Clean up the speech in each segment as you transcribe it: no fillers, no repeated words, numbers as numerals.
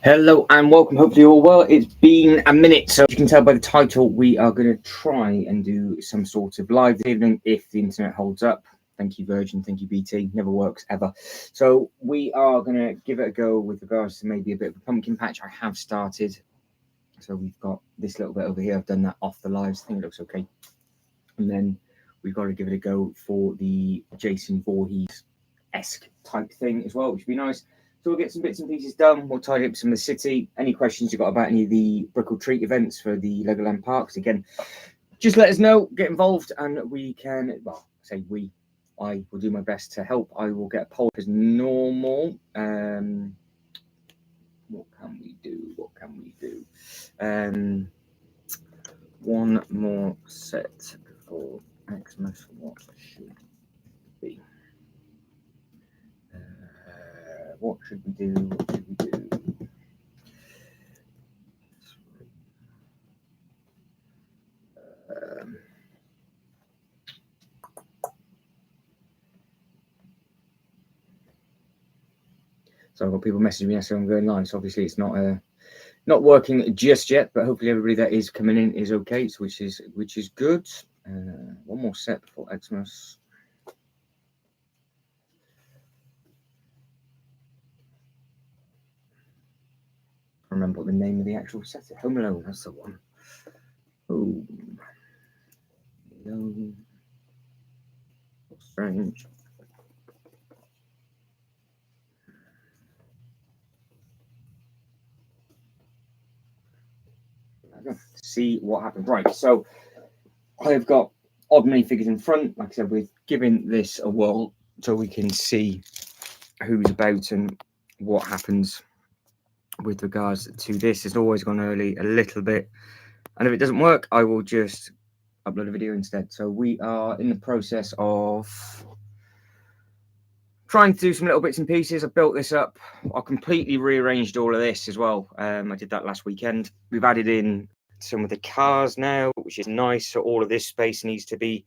Hello and welcome. Hopefully you're all well. It's been a minute, so you can tell by the title we are going to try and do some sort of live this evening if the internet holds up. Thank you, Virgin. Thank you, BT. Never works ever. So we are going to give it a go with regards to maybe a bit of a pumpkin patch. I have started. So we've got this little bit over here. I've done that off the lives. I think it looks okay. And then we've got to give it a go for the Jason Voorhees-esque type thing as well, which would be nice. So we'll get some bits and pieces done. We'll tidy up some of the city. Any questions you've got about any of the Brickle Treat events for the Legoland parks, again, just let us know, get involved, and we can, well, I will do my best to help. I will get a poll as normal. What can we do? One more set before Xmas. What should be? What should we do? So I've got people messaging me as I'm going live. So obviously it's not working just yet, but hopefully everybody that is coming in is okay, so which is good. One more set before Xmas. I remember what the name of the actual set is. Home Alone, that's the one. Oh, no. Strange. See what happens. Right, so I've got odd minifigures in front. Like I said, we're giving this a whirl so we can see who's about and what happens with regards to this. It's always gone early a little bit, and if it doesn't work, I will just upload a video instead. So we are in the process of trying to do some little bits and pieces. I built this up. I completely rearranged all of this as well. I did that last weekend. We've added in some of the cars now, which is nice. So all of this space needs to be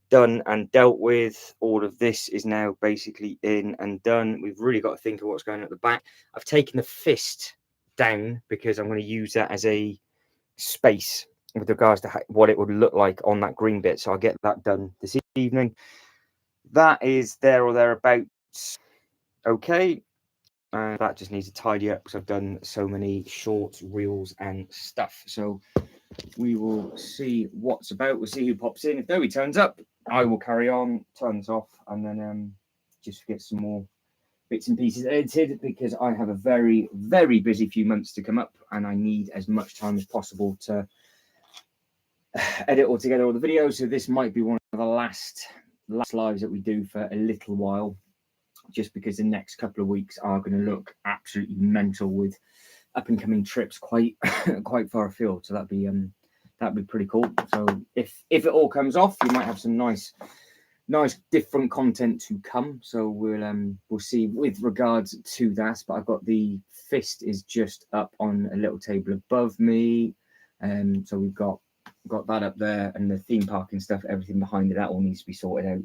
done and dealt with. All of this is now basically in and done. We've really got to think of what's going on at the back. I've taken the fist down because I'm going to use that as a space with regards to what it would look like on that green bit. So I'll get that done this evening. That is there or thereabouts okay. That just needs to tidy up because I've done so many shorts, reels and stuff. So we will see what's about. We'll see who pops in. If nobody turns up, I will carry on, turn this off, and then just get some more bits and pieces edited because I have a very, very busy few months to come up and I need as much time as possible to edit all together all the videos. So this might be one of the last lives that we do for a little while, just because the next couple of weeks are going to look absolutely mental with up and coming trips quite far afield. So that'd be pretty cool. So if it all comes off, you might have some nice different content to come. So we'll see with regards to that. But I've got the fist is just up on a little table above me, so we've got that up there, and the theme park and stuff, everything behind it, that all needs to be sorted out.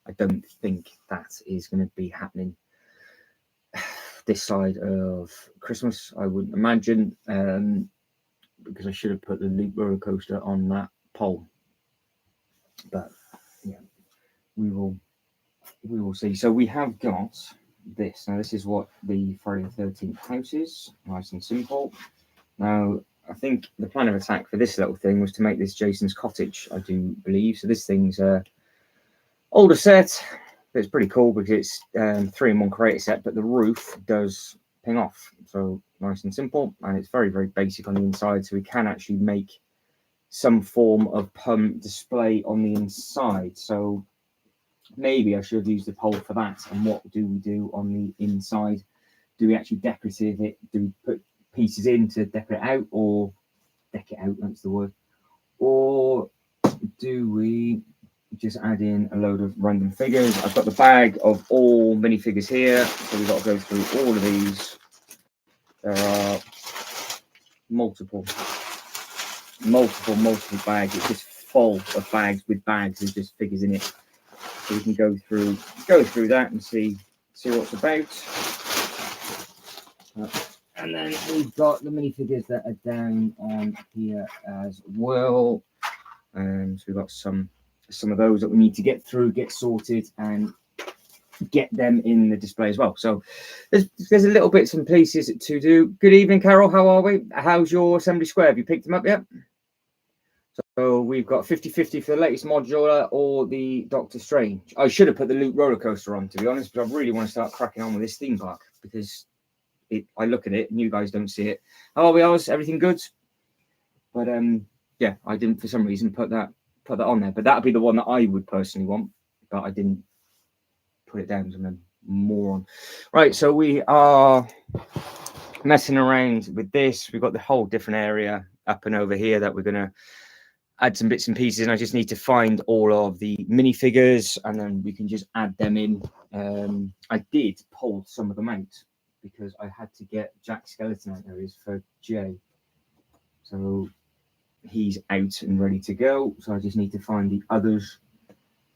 I don't think that is going to be happening this side of Christmas, I wouldn't imagine, because I should have put the Loop roller coaster on that pole. But yeah, we will see. So we have got this. Now this is what the Friday the 13th house is. Nice and simple. Now I think the plan of attack for this little thing was to make this Jason's cottage, I do believe. So this thing's older set, but it's pretty cool because it's 3-in-1 creator set, but the roof does ping off. So nice and simple, and it's very, very basic on the inside. So we can actually make some form of pump display on the inside. So maybe I should have used the pole for that. And what do we do on the inside? Do we actually decorative it? Do we put pieces in to decorate out, or deck it out? That's the word. Or do we just add in a load of random figures? I've got the bag of all minifigures here, so we've got to go through all of these. There are multiple bags. It's just full of bags with bags of just figures in it. So we can go through that and see what's about. And then we've got the minifigures that are down on here as well. So we've got some of those that we need to get through, get sorted, and get them in the display as well. So there's a little bits and pieces to do. Good evening, Carol. How are we? How's your assembly square? Have you picked them up yet? So we've got 50-50 for the latest modular or the Doctor Strange. I should have put the Loot roller coaster on, to be honest, but I really want to start cracking on with this theme park because I look at it and you guys don't see it. How are we, Oz? Everything good? But yeah, I didn't for some reason put that on there. But that'd be the one that I would personally want, but I didn't put it down. So I'm a moron. Right, so we are messing around with this. We've got the whole different area up and over here that we're gonna add some bits and pieces, and I just need to find all of the minifigures and then we can just add them in. I did pull some of them out because I had to get Jack Skeleton out there for Jay. So he's out and ready to go. So I just need to find the others.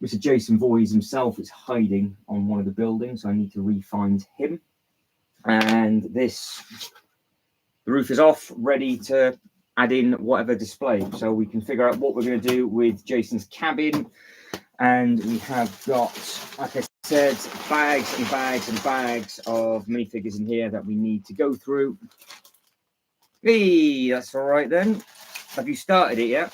Mr. Jason Voorhees himself is hiding on one of the buildings. So I need to re-find him. And the roof is off, ready to add in whatever display. So we can figure out what we're going to do with Jason's cabin. And we have got, like I said, bags and bags and bags of minifigures in here that we need to go through. Hey, that's all right then. Have you started it yet?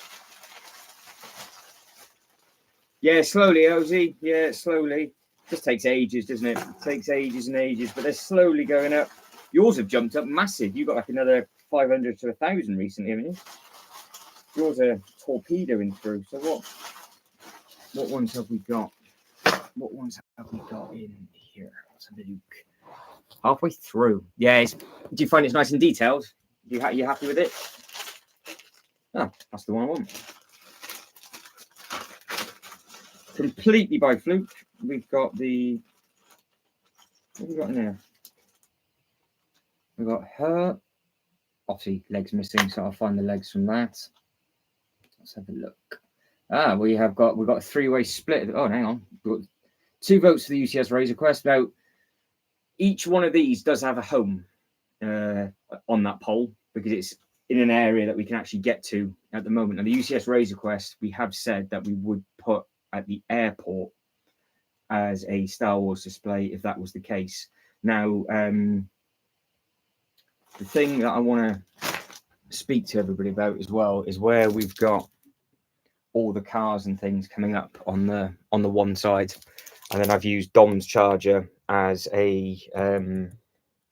Yeah, slowly, Ozzy. Yeah, slowly. Just takes ages, doesn't it? It takes ages and ages, but they're slowly going up. Yours have jumped up massive. You got like another 500 to 1,000 recently, haven't you? Yours are torpedoing through. So what ones have we got? What ones have we got in here? Let's have a look. Halfway through. Yeah. Do you find it's nice and detailed? You happy with it? Oh, that's the one I want. Completely by fluke. We've got the. What have we got in there? We've got her. Obviously, legs missing, so I'll find the legs from that. Let's have a look. We've got a three-way split. Oh, hang on. We've got 2 votes for the UCS Razor Quest. Now, each one of these does have a home on that poll because it's in an area that we can actually get to at the moment. And the UCS Razor Quest, we have said that we would put at the airport as a Star Wars display if that was the case. Now, the thing that I want to speak to everybody about as well is where we've got all the cars and things coming up on the one side, and then I've used Dom's charger as a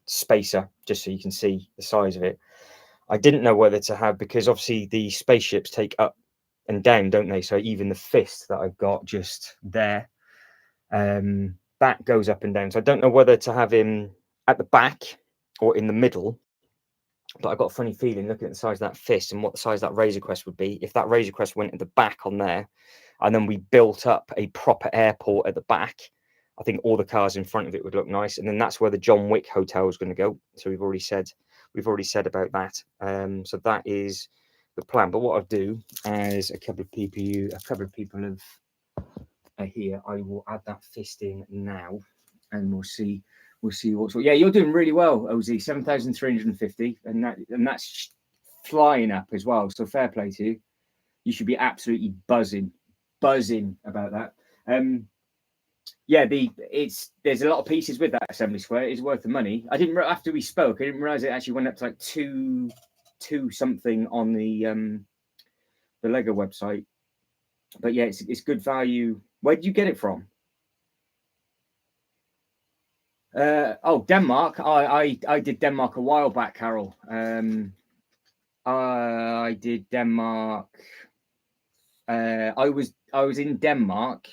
spacer just so you can see the size of it. I didn't know whether to have, because obviously the spaceships take up and down, don't they? So even the fist that I've got just there, that goes up and down. So I don't know whether to have him at the back or in the middle. But I've got a funny feeling looking at the size of that fist and what the size of that Razor Crest would be. If that Razor Crest went at the back on there, and then we built up a proper airport at the back, I think all the cars in front of it would look nice. And then that's where the John Wick Hotel is going to go. So we've already said about that. So that is the plan. But what I'll do, as a couple of people are here, I will add that fist in now, and we'll see what's what. Yeah, you're doing really well, Oz. 7,350, and that's flying up as well. So fair play to you. You should be absolutely buzzing about that. Yeah, there's a lot of pieces with that assembly square. It's worth the money. After we spoke, I didn't realize it actually went up to like two something on the Lego website. But yeah, it's good value. Where did you get it from? Denmark. I did Denmark a while back, Carol. I did Denmark. I was in Denmark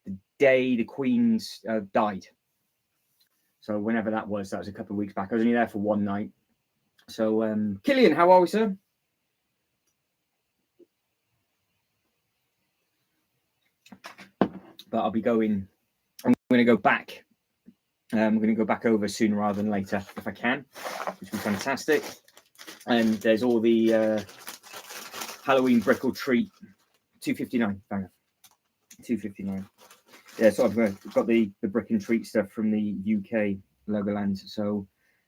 the day the Queen's died. So whenever that was a couple of weeks back. I was only there for one night. So Killian, how are we, sir? But I'm going to go back. I'm going to go back over sooner rather than later if I can, which would be fantastic. And there's all the Halloween brick or treat, $2.59. $2.59. Yeah, so I've got the brick and treat stuff from the UK Legoland. So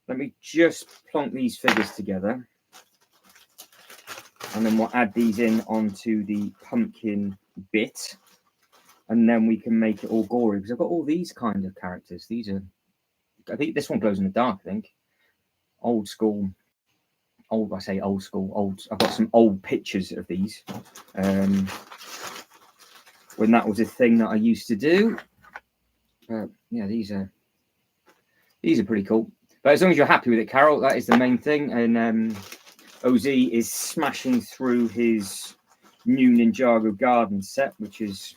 Let me just plonk these figures together. And then we'll add these in onto the pumpkin bit. And then we can make it all gory. Because I've got all these kind of characters. These are... I think this one glows in the dark, I think. Old school. I say old school. I've got some old pictures of these. When that was a thing that I used to do. Yeah, these are pretty cool. But as long as you're happy with it, Carol, that is the main thing. And OZ is smashing through his new Ninjago Garden set, which is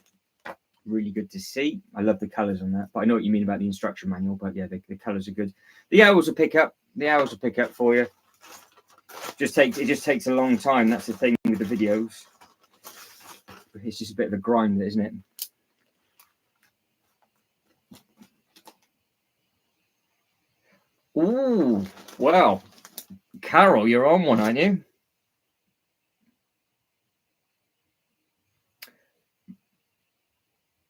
really good to see. I love the colours on that. But I know what you mean about the instruction manual. But yeah, the colours are good. The owls will pick up. The owls will pick up for you. It just takes a long time. That's the thing with the videos. It's just a bit of a grind, isn't it? Ooh, wow. Carol, you're on one, aren't you?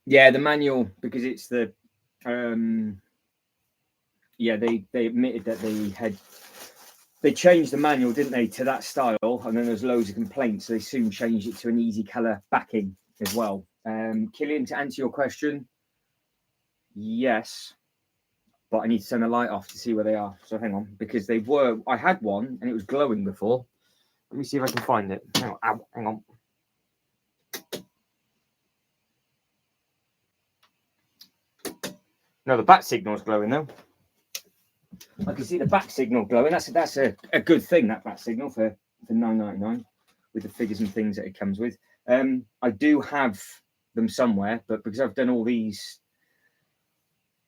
Yeah, the manual, because it's the yeah, they admitted that they changed the manual, didn't they, to that style, and then there's loads of complaints, so they soon changed it to an easy color backing as well. Killian, to answer your question, yes, but I need to turn the light off to see where they are. So hang on, because I had one and it was glowing before. Let me see if I can find it. Hang on. No, the bat signal's glowing though. I can see the bat signal glowing. That's a good thing, that bat signal for $9.99 with the figures and things that it comes with. I do have them somewhere, but because I've done all these,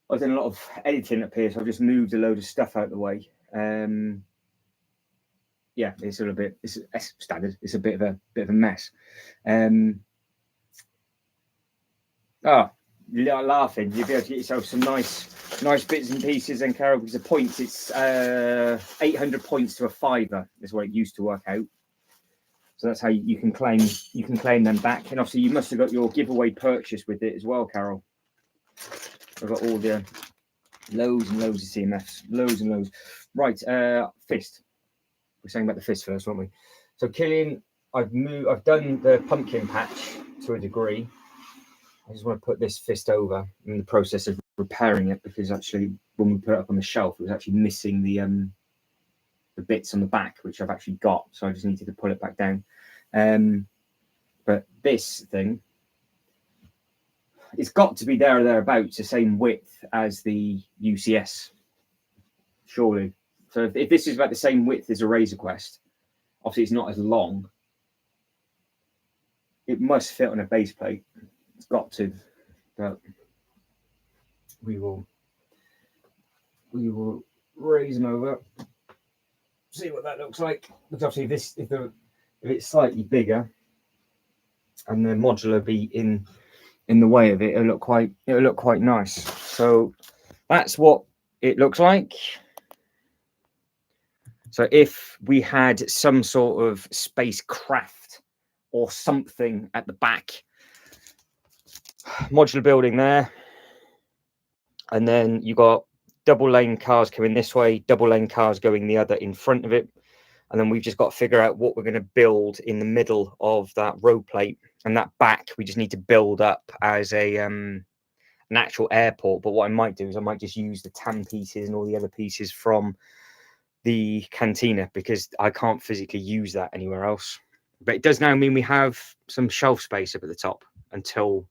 I've done a lot of editing up here, so I've just moved a load of stuff out of the way. Yeah, it's a little bit. It's standard. It's a bit of a mess. You're laughing. You'll be able to get yourself some nice bits and pieces. And Carol, because the points, it's 800 points to a $5 is what it used to work out. So that's how you can claim them back. And obviously, you must have got your giveaway purchase with it as well, Carol. I've got all the loads and loads of CMFs, loads and loads. Right, fist. We're saying about the fist first, weren't we? So Killian, I've done the pumpkin patch to a degree. I just want to put this fist over in the process of repairing it, because actually when we put it up on the shelf, it was actually missing the bits on the back, which I've actually got. So I just needed to pull it back down. But this thing, it's got to be there or thereabouts the same width as the UCS, surely. So if this is about the same width as a Razor Quest, obviously it's not as long. It must fit on a base plate. It's got to. But we will raise them over, see what that looks like. Because obviously if it's slightly bigger and the modular be in the way of it, it'll look quite nice. So that's what it looks like. So if we had some sort of spacecraft or something at the back, modular building there, and then you got double lane cars coming this way, double lane cars going the other in front of it, and then we've just got to figure out what we're going to build in the middle of that road plate, and that back we just need to build up as an actual airport. But what I might do is I might just use the tan pieces and all the other pieces from the cantina, because I can't physically use that anywhere else. But it does now mean we have some shelf space up at the top until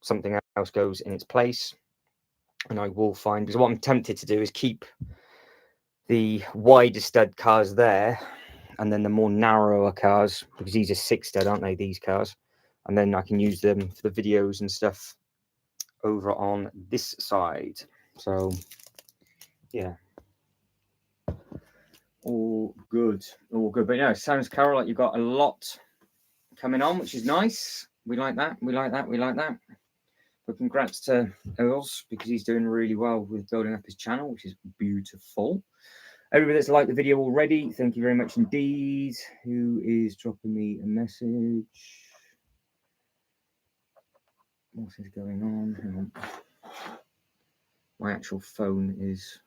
something else goes in its place. And I will find, because what I'm tempted to do is keep the wider stud cars there, and then the more narrower cars, because these are 6 stud, aren't they, these cars? And then I can use them for the videos and stuff over on this side. So yeah, all good. But yeah, it sounds, Carol, like you've got a lot coming on, which is nice. We like that. But congrats to Earls, because he's doing really well with building up his channel, which is beautiful. Everybody that's liked the video already, thank you very much indeed. Who is dropping me a message? What is going on? Hang on. My actual phone is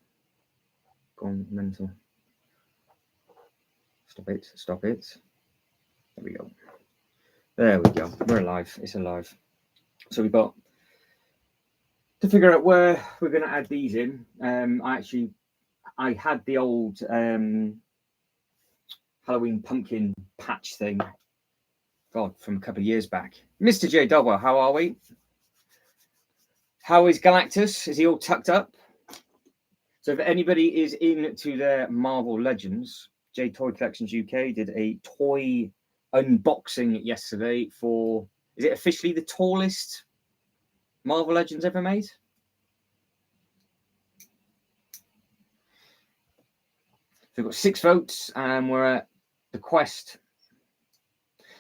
gone mental. Stop it, stop it. There we go. There we go. We're alive. It's alive. So we've got to figure out where we're going to add these in. I had the old Halloween pumpkin patch thing. God, from a couple of years back. Mr. J. Dogwell, how are we? How is Galactus? Is he all tucked up? So if anybody is into their Marvel Legends, J Toy Collections UK did a toy unboxing yesterday for, is it officially the tallest Marvel Legends ever made? So we've got 6 votes and we're at the quest.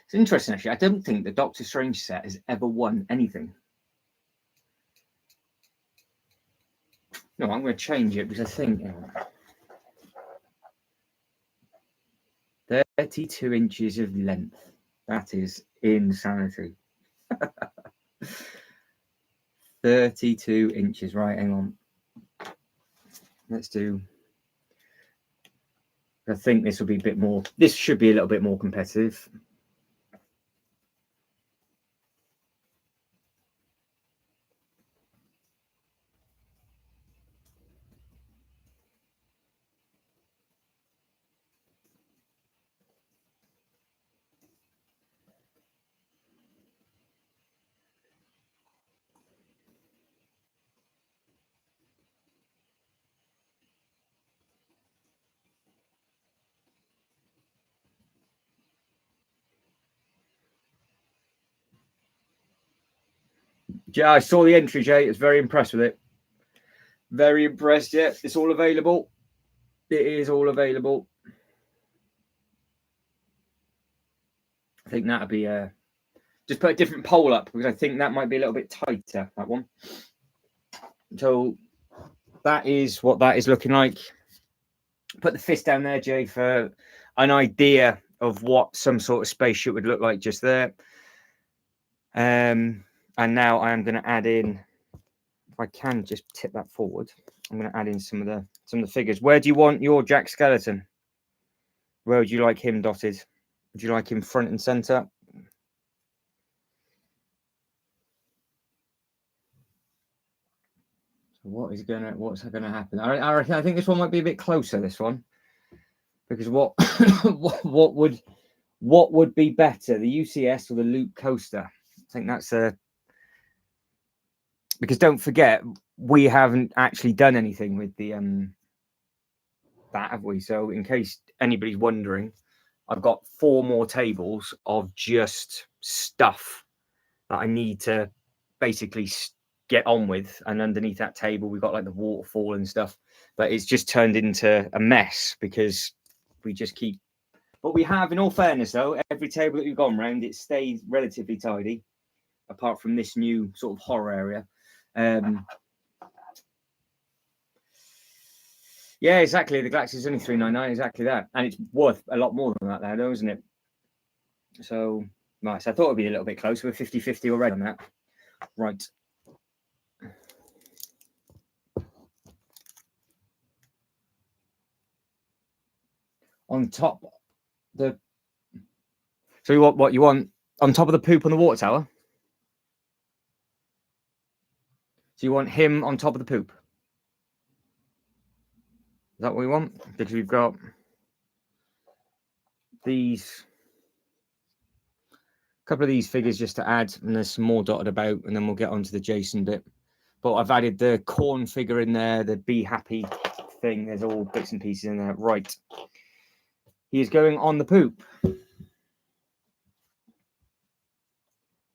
It's interesting, actually. I don't think the Doctor Strange set has ever won anything. No, I'm going to change it because I think 32 inches of length. That is insanity. 32 inches. Right, hang on. Let's do... I think this will be a bit more... This should be a little bit more competitive. Yeah, I saw the entry, Jay. I was very impressed with it. Very impressed. Yeah, it's all available. It is all available. I think that'll be just put a different poll up because I think that might be a little bit tighter, that one. So that is what that is looking like. Put the fist down there, Jay, for an idea of what some sort of spaceship would look like just there. And now I am going to add in, if I can just tip that forward, I'm going to add in some of the figures. Where do you want your Jack Skeleton? Where would you like him dotted? Would you like him front and center? So what's gonna happen? I think this one might be a bit closer. This one, because what what would be better, the UCS or the Loop Coaster? I think that's because don't forget we haven't actually done anything with the that, have we? So in case anybody's wondering, I've got 4 more tables of just stuff that I need to basically get on with, and underneath that table we've got like the waterfall and stuff, but it's just turned into a mess because we just keep... But we have, in all fairness though, every table that we've gone round, it stays relatively tidy, apart from this new sort of horror area. Yeah, exactly. The Galactus is only $3.99, exactly that, and it's worth a lot more than that now, though, isn't it? So nice. I thought it'd be a little bit closer. We're 50-50 already on that. Right. On top, so what you want on top of the poop on the water tower? So you want him on top of the poop? Is that what we want? Because we've got these, a couple of these figures just to add, and there's some more dotted about, and then we'll get onto the Jason bit. But I've added the corn figure in there, the Be Happy thing. There's all bits and pieces in there. Right. He is going on the poop.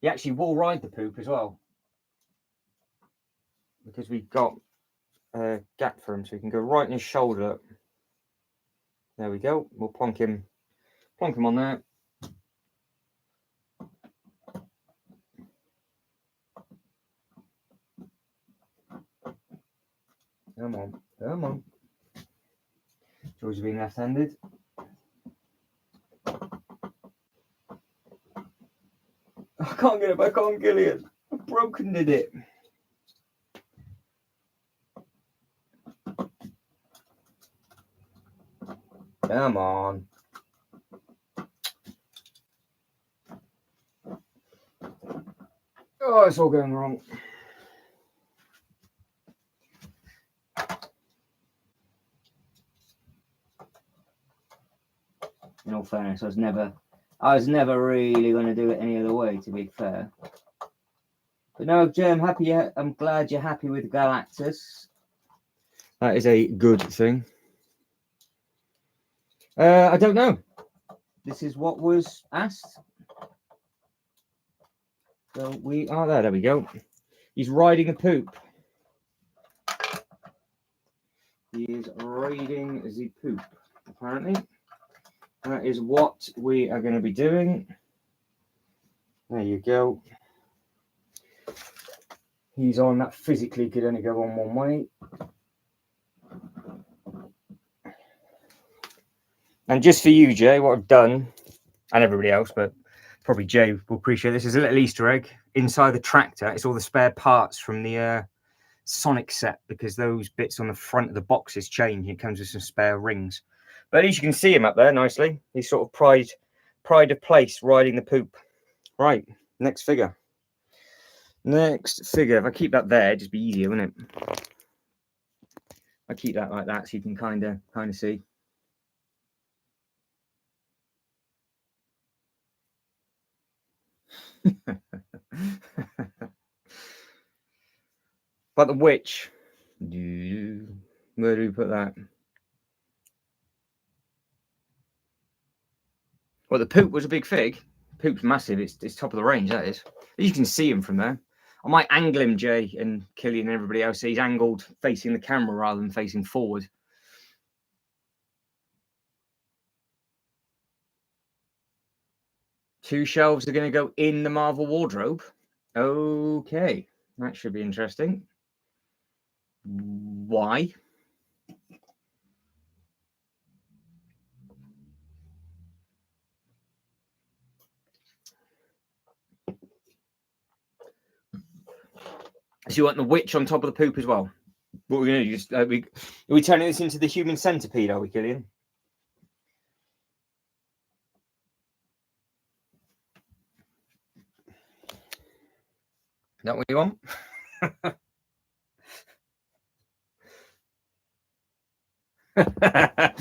He actually will ride the poop as well, because we've got a gap for him, so he can go right in his shoulder. There we go. We'll plonk him on there. Come on. George being left-handed. I can't get it back on, Gillian. I've broken it. Come on. Oh, it's all going wrong. In all fairness, I was never really going to do it any other way, to be fair. But no, Jay, I'm glad you're happy with Galactus. That is a good thing. I don't know. This is what was asked. So we are there. There we go. He's riding a poop. He is riding the poop, apparently. That is what we are going to be doing. There you go. He's on that physically could only go on one way. And just for you, Jay, what I've done, and everybody else, but probably Jay will appreciate this, is a little Easter egg inside the tractor. It's all the spare parts from the Sonic set, because those bits on the front of the boxes change. It comes with some spare rings. But at least you can see him up there nicely. He's sort of pride of place, riding the poop. Right, next figure. Next figure. If I keep that there, it'd just be easier, wouldn't it? I keep that like that so you can kind of see. But the witch. Where do we put that? Well, the poop was a big fig. Poop's massive. It's top of the range, that is. You can see him from there. I might angle him, Jay and Killian and everybody else. He's angled facing the camera rather than facing forward. Two shelves are going to go in the Marvel wardrobe. Okay, that should be interesting. Why? So you want the witch on top of the poop as well? What we're going to do? Just are we turning this into the human centipede? Are we, Killian? Is that what you want? I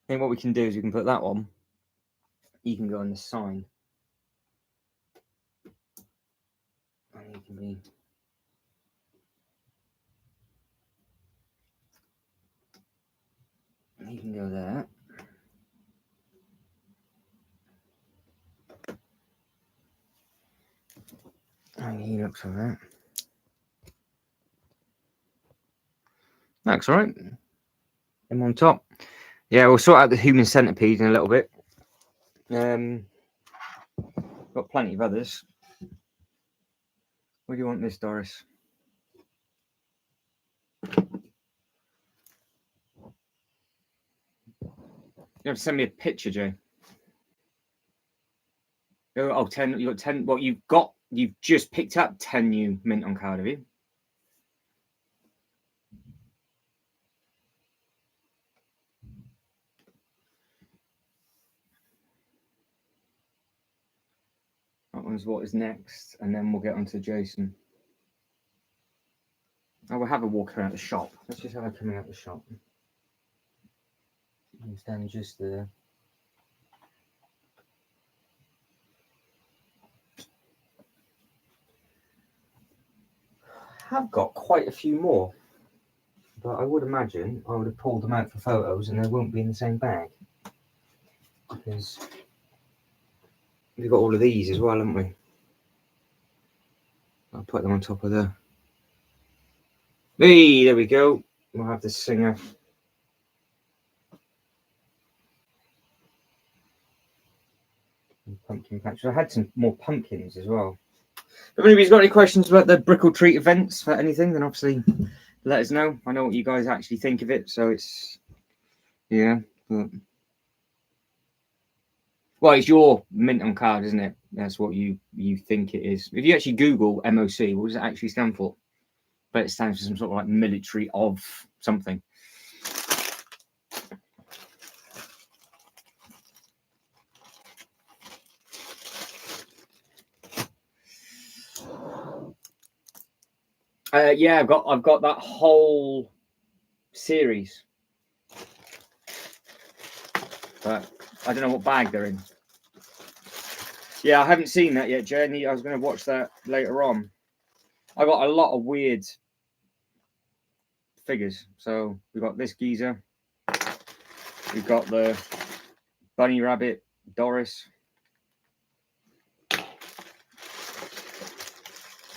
think what we can do is we can put that on. You can go on the sign. And you can be. You can go there. And he looks like that. That's all right. Him on top. Yeah, we'll sort out the human centipede in a little bit. Got plenty of others. Where do you want this, Doris? You have to send me a picture, Jay. Oh, 10. You got 10. What you've just picked up 10 new mint on card, have you? That one's what is next, and then we'll get on to Jason. I will have a walk around the shop. Let's just have a coming out the shop. He's down just there. I have got quite a few more, but I would imagine I would have pulled them out for photos and they won't be in the same bag, because we've got all of these as well, haven't we? I'll put them on top of the. Hey, there we go. We'll have the singer. Pumpkin patch. I had some more pumpkins as well. If anybody's got any questions about the Brick or Treat events for anything, then obviously let us know. I know what you guys actually think of it, so it's but well, it's your mint on card, isn't it? That's what you think it is. If you actually Google MOC, what does it actually stand for? But it stands for some sort of like military of something. Yeah, I've got that whole series, but I don't know what bag they're in. Yeah, I haven't seen that yet, Jenny. I was going to watch that later on. I got a lot of weird figures. So we've got this geezer. We've got the bunny rabbit, Doris. We've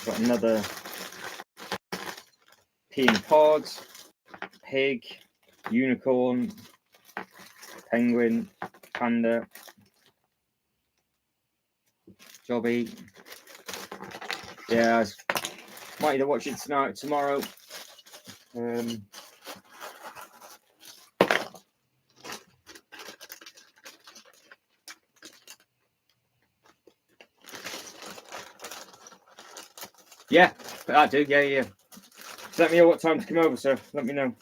got another pea and pods, pig, unicorn, penguin, panda, Jobby. Yeah, I might either watch it tonight or tomorrow. Yeah, I do. Yeah. Just let me know what time to come over, so let me know.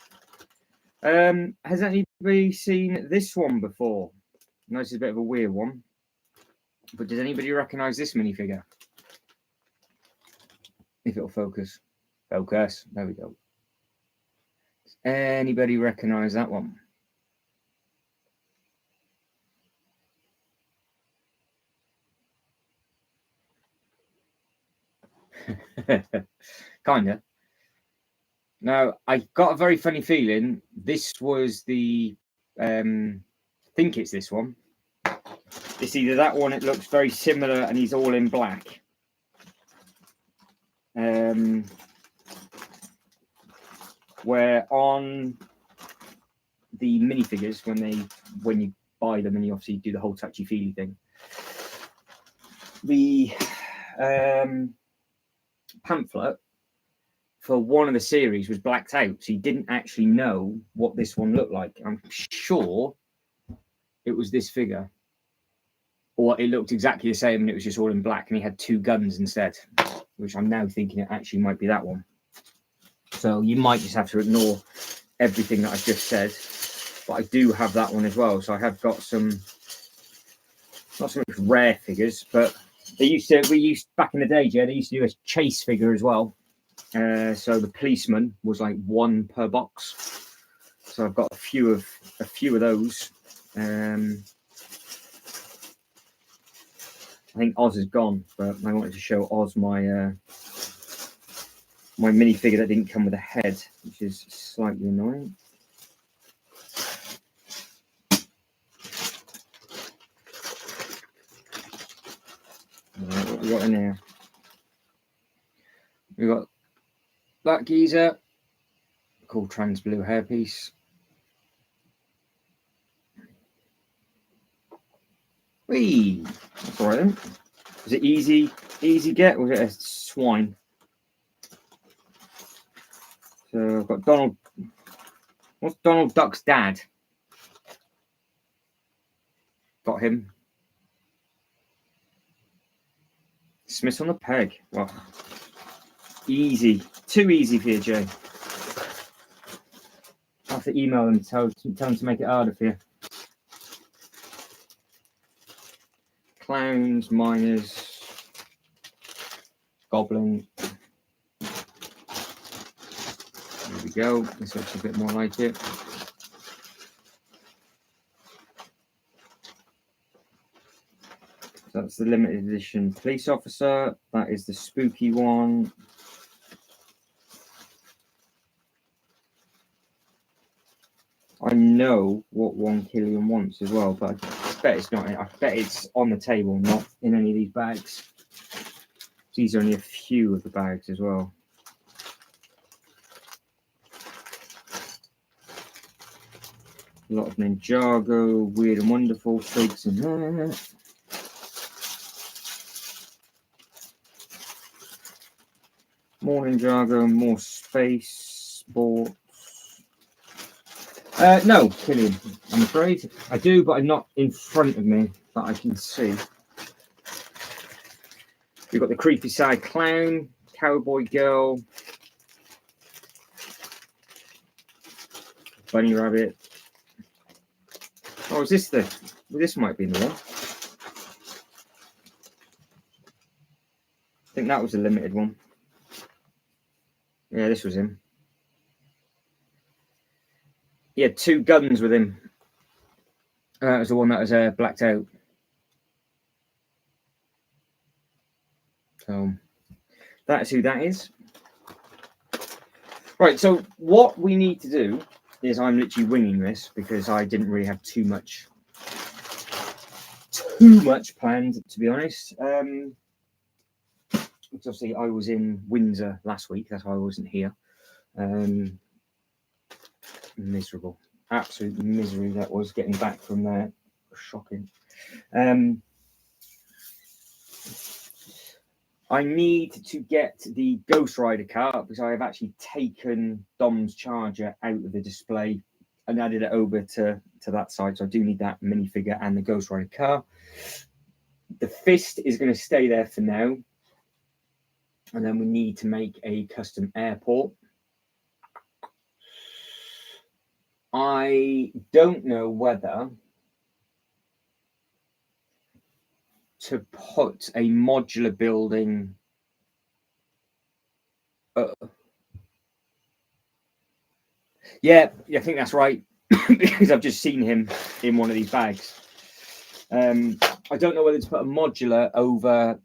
Has anybody seen this one before? I know this is a bit of a weird one, but does anybody recognise this minifigure? If it'll focus. Focus. There we go. Does anybody recognise that one? Kinda. Now, I got a very funny feeling this was the I think it's this one. It's either that one, it looks very similar and he's all in black. Where on the minifigures, when you buy them and you obviously do the whole touchy-feely thing, the pamphlet for one of the series was blacked out, so you didn't actually know what this one looked like. I'm sure it was this figure, or it looked exactly the same and it was just all in black and he had two guns instead, which I'm now thinking it actually might be that one. So you might just have to ignore everything that I've just said, but I do have that one as well. So I have got some, not so much rare figures, but we used back in the day, Jed, they used to do a chase figure as well. So the policeman was like one per box. So I've got a few of those. I think Oz is gone, but I wanted to show Oz my my minifigure that didn't come with a head, which is slightly annoying. Right, what we got in here? We got that geezer called Trans Blue Hairpiece. Whee! That's all right then. Was it easy get, or was it a swine? So I've got Donald. What's Donald Duck's dad? Got him. Smith on the peg. Well, easy. Too easy for you, Jay. I have to email them and tell them to make it harder for you. Clowns, miners, goblin. There we go. This looks a bit more like it. So that's the limited edition police officer. That is the spooky one. I know what one Killian wants as well, but I bet it's not. I bet it's on the table, not in any of these bags. These are only a few of the bags as well. A lot of Ninjago, Weird and Wonderful, Figs in there. More Ninjago, more Space Sports. No, Killian, I'm afraid. I do, but I'm not in front of me that I can see. We've got the Creepy Side Clown, Cowboy Girl, Bunny Rabbit. Oh, is this the... Well, this might be the one. I think that was a limited one. Yeah, this was him. He had 2 guns with him. That was the one that was blacked out. So that's who that is. Right, so what we need to do is, I'm literally winging this because I didn't really have too much planned, to be honest. Obviously, I was in Windsor last week. That's why I wasn't here. Miserable, absolute misery that was getting back from there. Shocking. I need to get the Ghost Rider car because I have actually taken Dom's charger out of the display and added it over to that side. So I do need that minifigure and the Ghost Rider car. The fist is going to stay there for now. And then we need to make a custom airport. I don't know whether to put a modular building. Yeah, I think that's right. Because I've just seen him in one of these bags. I don't know whether to put a modular over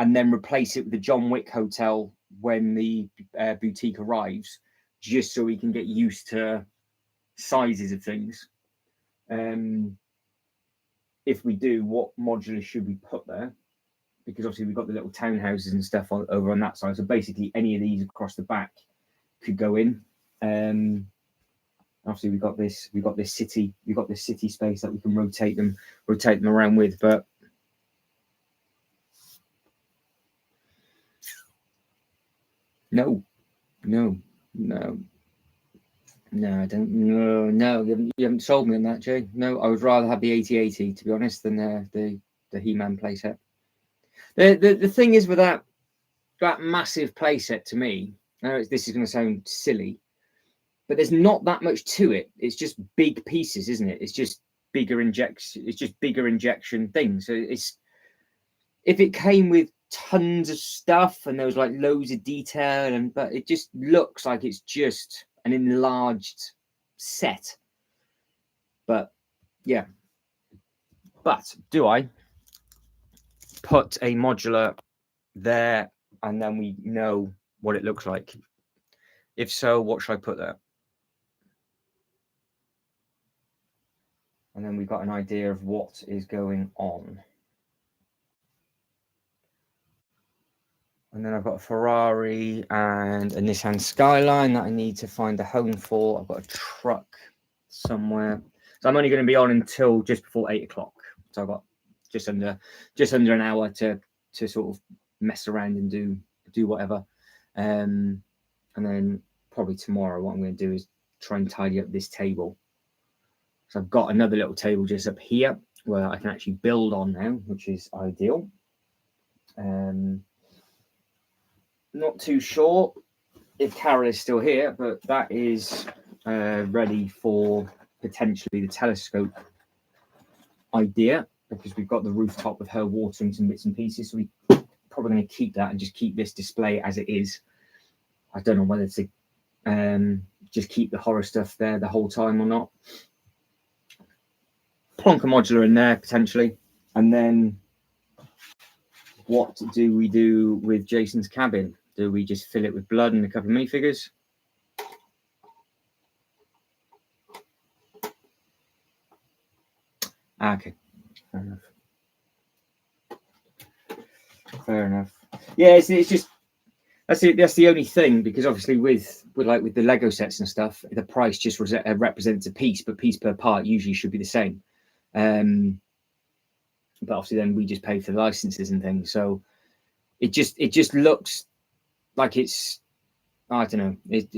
and then replace it with the John Wick Hotel when the boutique arrives, just so we can get used to sizes of things. If we do, what modular should we put there? Because obviously we've got the little townhouses and stuff over on that side. So basically any of these across the back could go in. Obviously we've got this city space that we can rotate them around with, but no, I don't. No, you haven't sold me on that, Jay. No, I would rather have the 8080, to be honest, than the He-Man playset. The thing is with that massive playset, to me, I know this is going to sound silly, but there's not that much to it. It's just big pieces, isn't it? It's just bigger injection things. So it's, if it came with tons of stuff and there was like loads of detail, but it just looks like it's just an enlarged set. But yeah, but do I put a modular there and then we know what it looks like? If so, what should I put there? And then we've got an idea of what is going on. And then I've got a Ferrari and a Nissan Skyline that I need to find a home for. I've got a truck somewhere. So I'm only going to be on until just before 8 o'clock. So I've got just under an hour to sort of mess around and do whatever. And then probably tomorrow what I'm going to do is try and tidy up this table. So I've got another little table just up here where I can actually build on now, which is ideal. Not too sure if Carol is still here, but that is ready for potentially the telescope idea, because we've got the rooftop with her watering some bits and pieces. So we're probably going to keep that and just keep this display as it is. I don't know whether to just keep the horror stuff there the whole time or not. Plonk a modular in there potentially. And then what do we do with Jason's cabin? Do we just fill it with blood and a couple of minifigures? Okay, fair enough. Yeah, it's just that's the only thing, because obviously with the Lego sets and stuff, the price just represents a piece, but piece per part usually should be the same. But obviously then we just pay for the licenses and things, so it just looks like it's, I don't know, it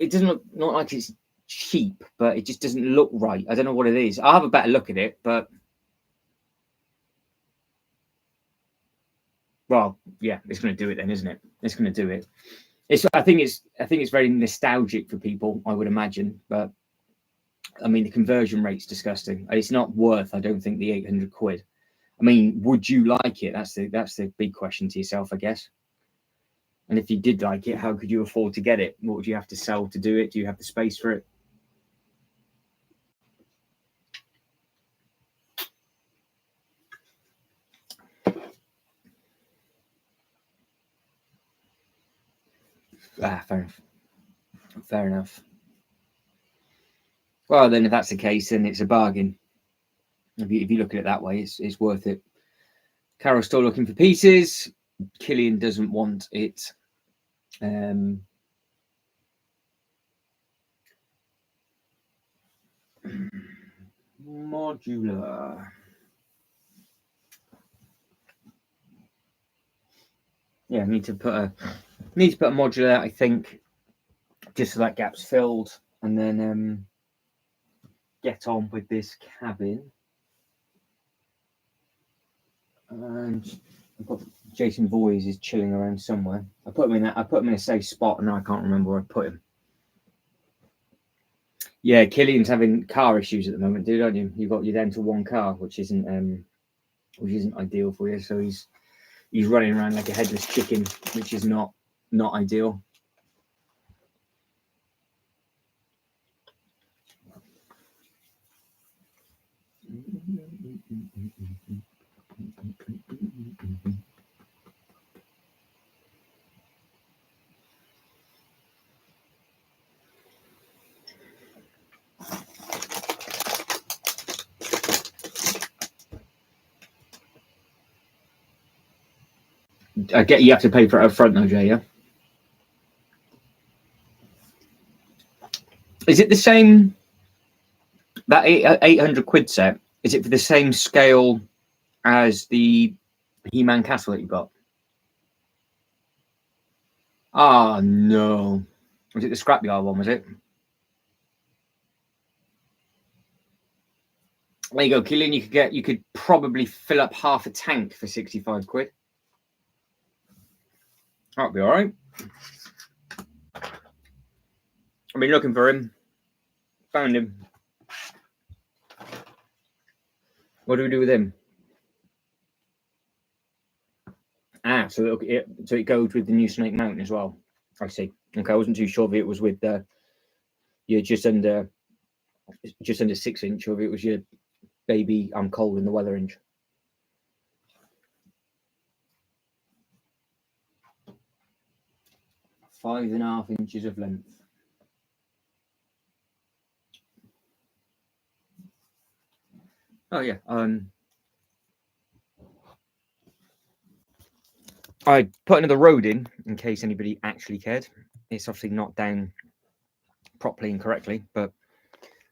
doesn't look, not like it's cheap, but it just doesn't look right. I don't know what it is. I'll have a better look at it, but well, yeah, it's going to do it then, isn't it? It's going to do it. I think it's very nostalgic for people, I would imagine, but I mean the conversion rate's disgusting. It's not worth, I don't think, the 800 quid. I mean, would you like it? That's the big question to yourself, I guess. And if you did like it, how could you afford to get it? What would you have to sell to do it? Do you have the space for it? Fair enough. Fair enough. Well, then if that's the case, then it's a bargain. If you look at it that way, it's worth it. Carol's still looking for pieces. Killian doesn't want it. Modular. Yeah, I need to put a modular, I think, just so that gap's filled, and then get on with this cabin. And I've got Jason Boys is chilling around somewhere. I put him in a safe spot, and now I can't remember where I put him. Yeah, Killian's having car issues at the moment, dude, aren't you? You're down to one car, which isn't ideal for you. So he's running around like a headless chicken, which is not ideal. I get you have to pay for it up front though, Jay, yeah? Is it the same, that 800 quid set, is it for the same scale as the He-Man castle that you got? Ah, no. Was it the scrapyard one, was it? There you go, Killian. You could probably fill up half a tank for 65 quid. That'll be all right. I've been looking for him. Found him. What do we do with him? Ah, so it goes with the new Snake Mountain as well. I see. Okay, I wasn't too sure if it was with just under 6 inch, or if it was your baby I'm cold in the weather inch. Five and a half inches of length. Oh yeah. I put another road in case anybody actually cared. It's obviously not down properly and correctly, but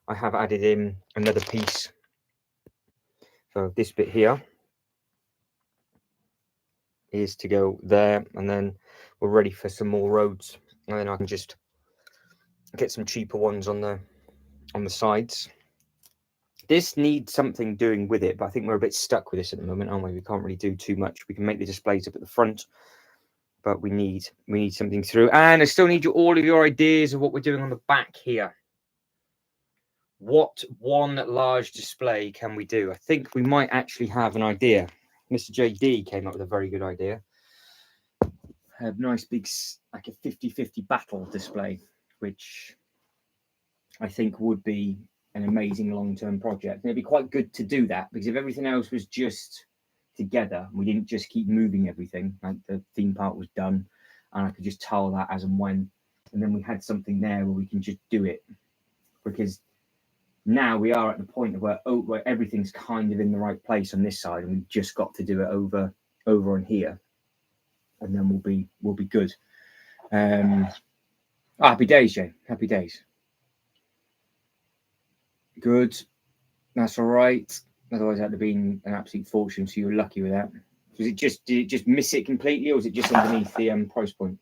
I have added in another piece. So this bit here is to go there, and then we're ready for some more roads, and then I can just get some cheaper ones on the sides. This needs something doing with it, but I think we're a bit stuck with this at the moment, aren't we? We can't really do too much. We can make the displays up at the front, but we need something through. And I still need all of your ideas of what we're doing on the back here. What one large display can we do? I think we might actually have an idea. Mr. JD came up with a very good idea. A nice big, like a 50-50 battle display, which I think would be an amazing long-term project. And it'd be quite good to do that, because if everything else was just together, we didn't just keep moving everything, like the theme park was done, and I could just tile that as and when, and then we had something there where we can just do it. Because now we are at the point where everything's kind of in the right place on this side, and we've just got to do it over on here, and then we'll be good. Happy days, Jay. Happy days. Good. That's all right. Otherwise, that'd have been an absolute fortune. So you were lucky with that. Did it just miss it completely, or was it just underneath the price point?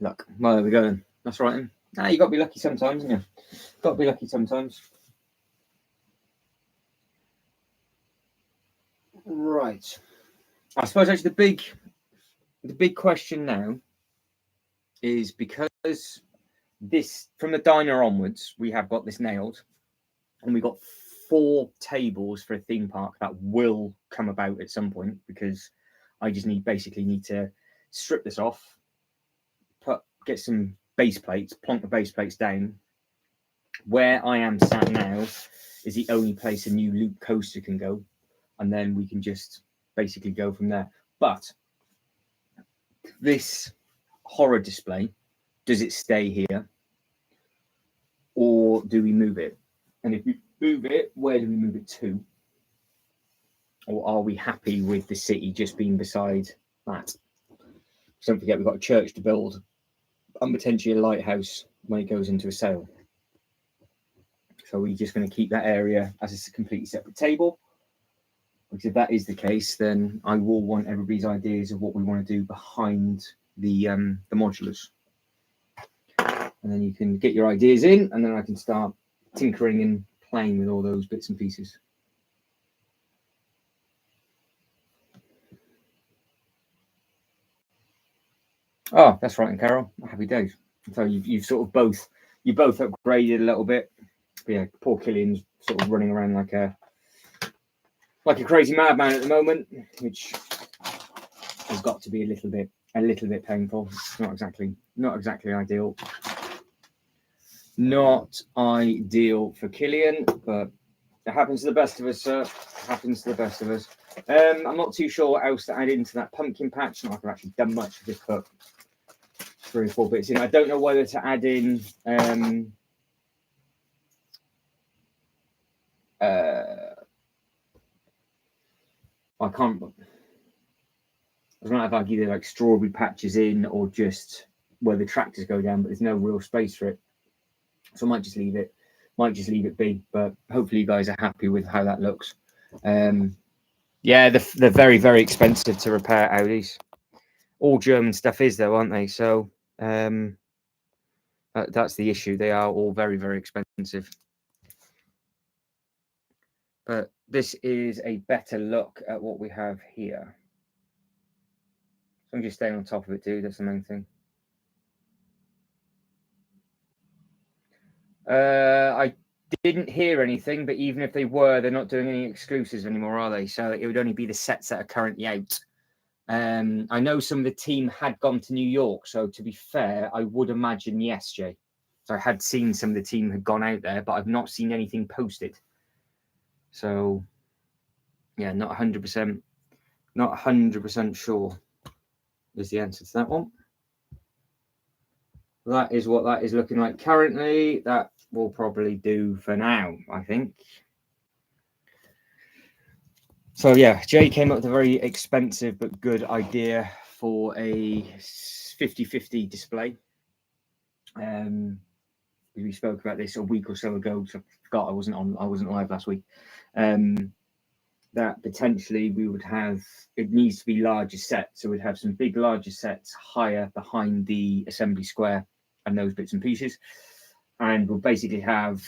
Luck. Well, there we go then. That's right then. Ah, you got to be lucky sometimes, haven't you? Got to be lucky sometimes. Right. I suppose actually the big question now is because this, from the diner onwards, we have got this nailed, and we got 4 tables for a theme park that will come about at some point, because I just need to strip this off, get some base plates, plonk the base plates down. Where I am sat now is the only place a new loop coaster can go, and then we can just basically go from there. But this horror display, does it stay here, or do we move it? And if we move it, where do we move it to? Or are we happy with the city just being beside that? Don't forget, we've got a church to build and potentially a lighthouse when it goes into a sale. So we're just going to keep that area as a completely separate table. Because if that is the case, then I will want everybody's ideas of what we want to do behind the modulars. And then you can get your ideas in, and then I can start tinkering and playing with all those bits and pieces. Oh, that's right, and Carol, happy days. So you've sort of both upgraded a little bit. But yeah, poor Killian's sort of running around like a crazy madman at the moment, which has got to be a little bit painful. It's not exactly ideal. Not ideal for Killian, but it happens to the best of us, sir. It happens to the best of us. I'm not too sure what else to add into that pumpkin patch. Not like I've actually done much. I just put 3 or 4 bits in. I don't know whether to add in I can't. I don't know if I either like strawberry patches in or just where the tractors go down, but there's no real space for it. So I might just leave it be. But hopefully you guys are happy with how that looks. Yeah, they're very, very expensive to repair, Audis. All German stuff is though, aren't they? So that's the issue. They are all very, very expensive. But this is a better look at what we have here. So I'm just staying on top of it, dude. That's the main thing. I didn't hear anything, but even if they were, they're not doing any exclusives anymore, are they? So it would only be the sets that are currently out. I know some of the team had gone to New York, so to be fair, I would imagine yes, Jay. So I had seen some of the team had gone out there, but I've not seen anything posted. So yeah, not 100% sure is the answer to that one. That is what that is looking like currently. That will probably do for now, I think. So yeah, Jay came up with a very expensive but good idea for a 50/50 display. We spoke about this a week or so ago, so I forgot I wasn't live last week. That potentially we would have, it needs to be larger sets, so we'd have some big larger sets higher behind the assembly square and those bits and pieces, and we'll basically have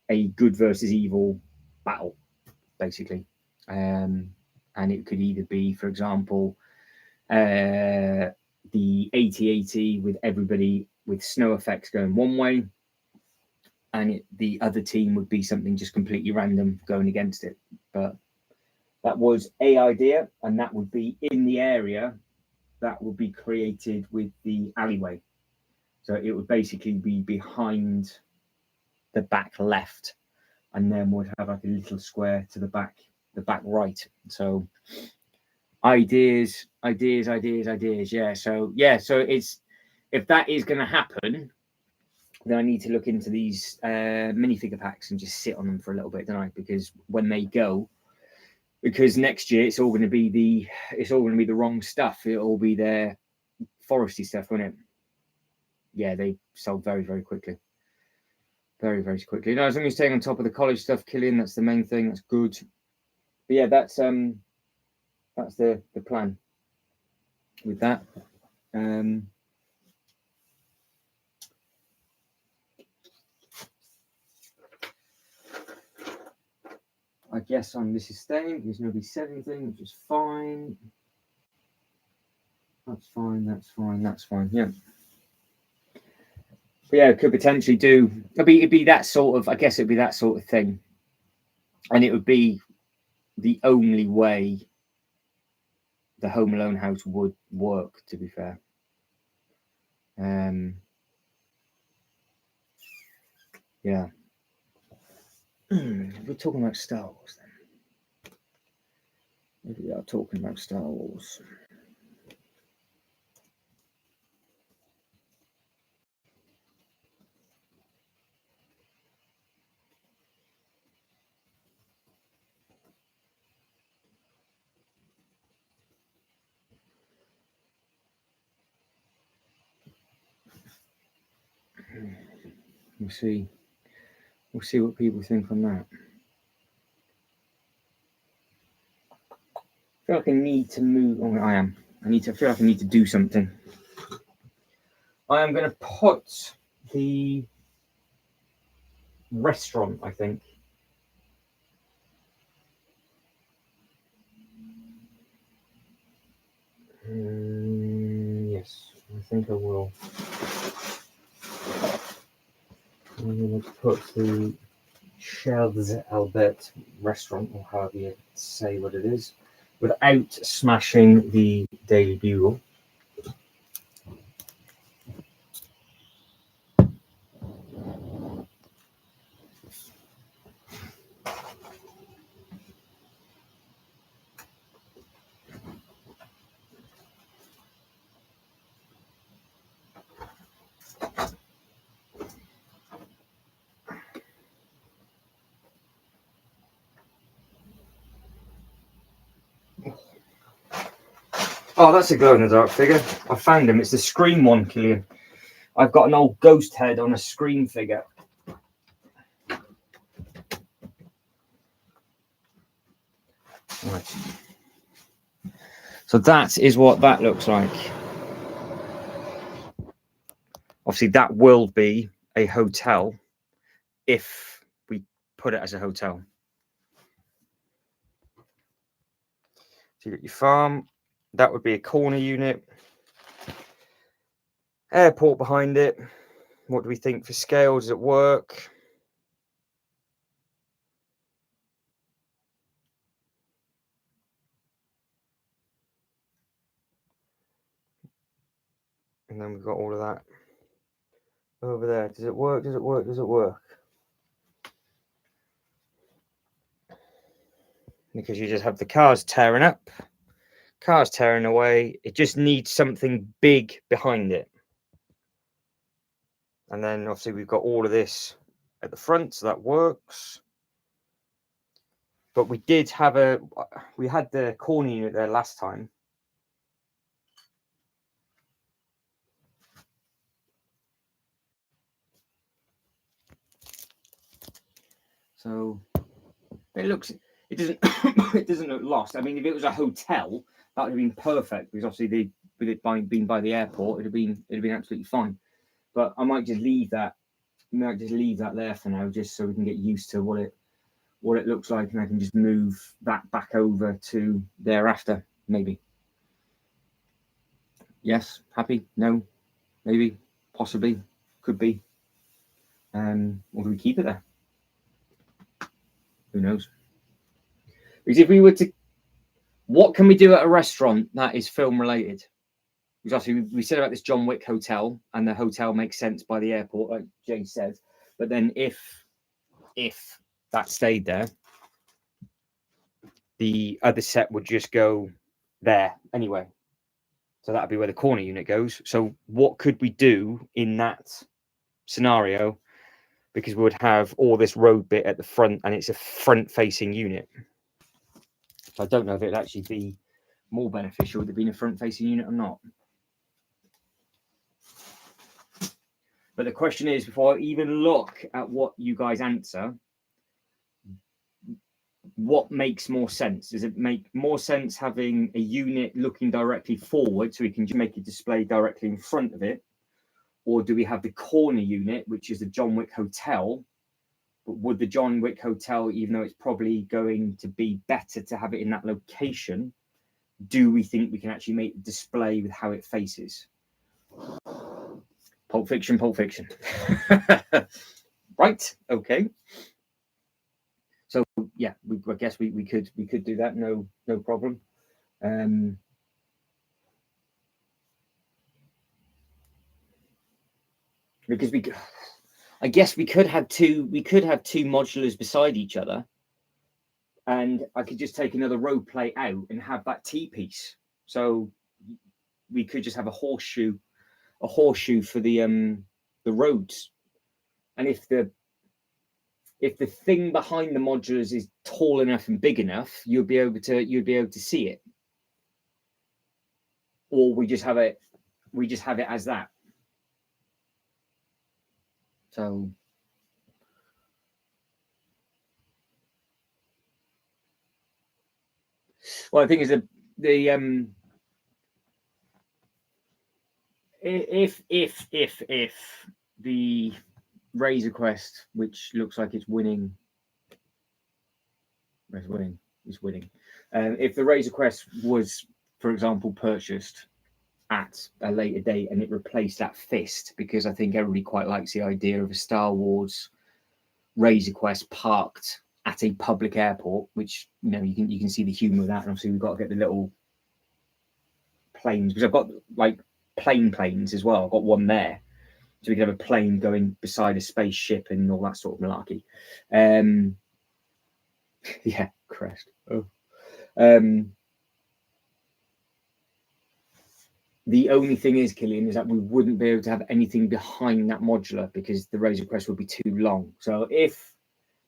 a good versus evil battle, basically. And it could either be, for example, the 80/80 with everybody with snow effects going one way, and the other team would be something just completely random going against it. But that was a idea, and that would be in the area that would be created with the alleyway. So it would basically be behind the back left, and then would have like a little square to the back right. So ideas. Yeah. So it's, if that is going to happen, then I need to look into these minifigure packs and just sit on them for a little bit, don't I? Because when they go, because next year it's all going to be the wrong stuff. It'll all be their foresty stuff, won't it? Yeah, they sold very, very quickly. Very, very quickly. No, as long as you're staying on top of the college stuff, Killian, that's the main thing. That's good. But yeah, that's the plan with that. I guess this is staying because nobody said anything, which is fine. That's fine. That's fine. That's fine. Yeah. But yeah, it could potentially do. It'd be that sort of. I guess it'd be that sort of thing, and it would be the only way the Home Alone house would work. To be fair. Yeah. We're talking about Star Wars then. Maybe we are talking about Star Wars. We'll see. We'll see what people think on that. I feel like I need to move. Oh, I am. I feel like I need to do something. I am going to put the restaurant, I think. Yes, I think I will. I'm going to put the Shelves Albert restaurant, or however you say what it is, without smashing the Daily Bugle. Oh, that's a glow-in-the-dark figure. I found him. It's the Scream one, Killian. I've got an old ghost head on a Scream figure. Right. So that is what that looks like. Obviously, that will be a hotel if we put it as a hotel. So you got your farm. That would be a corner unit. Airport behind it. What do we think for scale? Does it work? And then we've got all of that over there. Does it work? Does it work? Does it work? Because you just have the cars tearing up, cars tearing away. It just needs something big behind it. And then obviously we've got all of this at the front, so that works. But we had the corner unit there last time. So it doesn't it doesn't look lost. I mean, if it was a hotel, that would have been perfect, because obviously with it being by the airport, it'd have been absolutely fine. But I might just leave that. There for now, just so we can get used to what it looks like, and I can just move that back over to thereafter, maybe. Yes, happy? No, maybe, possibly, could be. Or do we keep it there? Who knows? Because if we were to, what can we do at a restaurant that is film related? Because obviously we said about this John Wick hotel, and the hotel makes sense by the airport, like Jay said. But then if that stayed there, the other set would just go there anyway. So that'd be where the corner unit goes. So what could we do in that scenario? Because we would have all this road bit at the front, and it's a front-facing unit. So I don't know if it'd actually be more beneficial with it being a front-facing unit or not. But the question is, before I even look at what you guys answer, what makes more sense? Does it make more sense having a unit looking directly forward, so we can just make a display directly in front of it? Or do we have the corner unit, which is the John Wick Hotel? But would the John Wick Hotel, even though it's probably going to be better to have it in that location, do we think we can actually make the display with how it faces? Pulp Fiction, Pulp Fiction. Right, okay. So yeah, I guess we could do that, no problem. Because I guess we could have two modulars beside each other, and I could just take another road plate out and have that T piece. So we could just have a horseshoe for the roads. And if the thing behind the modulars is tall enough and big enough, you'd be able to see it. Or we just have it as that. So well, I think is if the Razor Quest, which looks like it's winning. If the Razor Quest was, for example, purchased at a later date and it replaced that fist, because I think everybody quite likes the idea of a Star Wars Razor Quest parked at a public airport, which you can see the humour of that. And obviously we've got to get the little planes, because I've got like planes as well. I've got one there, so we can have a plane going beside a spaceship and all that sort of malarkey. Yeah, crest. Oh. The only thing is, Killian, is that we wouldn't be able to have anything behind that modular because the Razor Crest would be too long. So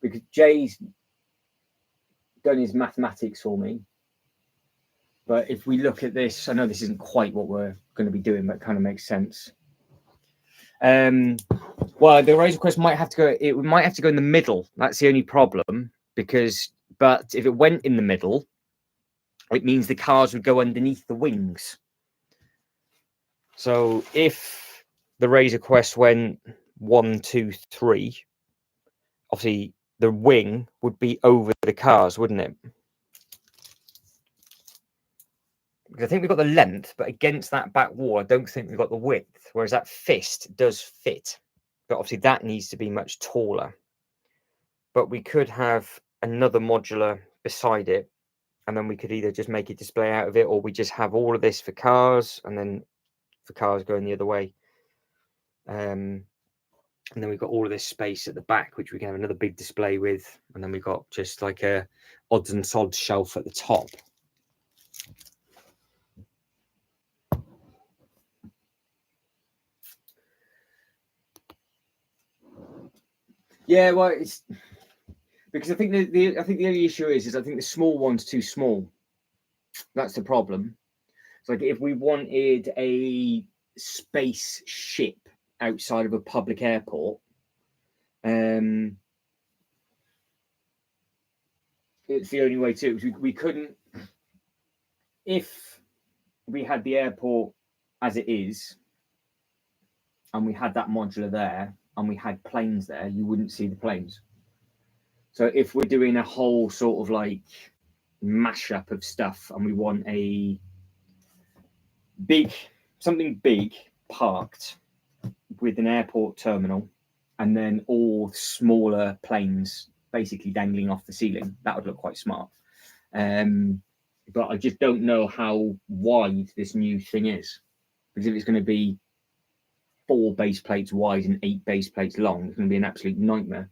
because Jay's done his mathematics for me, but if we look at this, I know this isn't quite what we're going to be doing, but it kind of makes sense. Well, the Razor Crest might have to go. It might have to go in the middle. That's the only problem, but if it went in the middle, it means the cars would go underneath the wings. So if the Razor Quest went 1, 2, 3, obviously the wing would be over the cars, wouldn't it? Because I think we've got the length, but against that back wall, I don't think we've got the width, whereas that fist does fit. But obviously that needs to be much taller. But we could have another modular beside it, and then we could either just make a display out of it, or we just have all of this for cars, and then for cars going the other way. And then we've got all of this space at the back, which we can have another big display with. And then we've got just like a odds and sods shelf at the top. Yeah, well, it's because I think the only issue is I think the small one's too small. That's the problem. It's like if we wanted a spaceship outside of a public airport, it's the only way to. We couldn't, if we had the airport as it is, and we had that modular there, and we had planes there, you wouldn't see the planes. So if we're doing a whole sort of like mashup of stuff, and we want something big parked with an airport terminal, and then all smaller planes basically dangling off the ceiling, that would look quite smart. But I just don't know how wide this new thing is, because if it's going to be 4 base plates wide and 8 base plates long, it's going to be an absolute nightmare.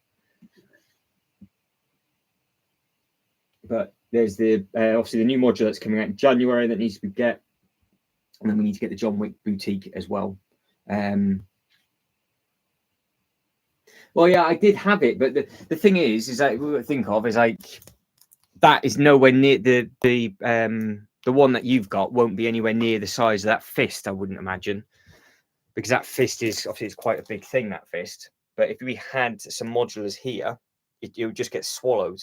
But there's obviously the new modular that's coming out in January that needs to be get, and then we need to get the John Wick boutique as well. Well, yeah, I did have it, but the thing is that we think of is like that is nowhere near the one that you've got won't be anywhere near the size of that fist, I wouldn't imagine, because that fist is obviously it's quite a big thing, that fist. But if we had some modulars here, it would just get swallowed.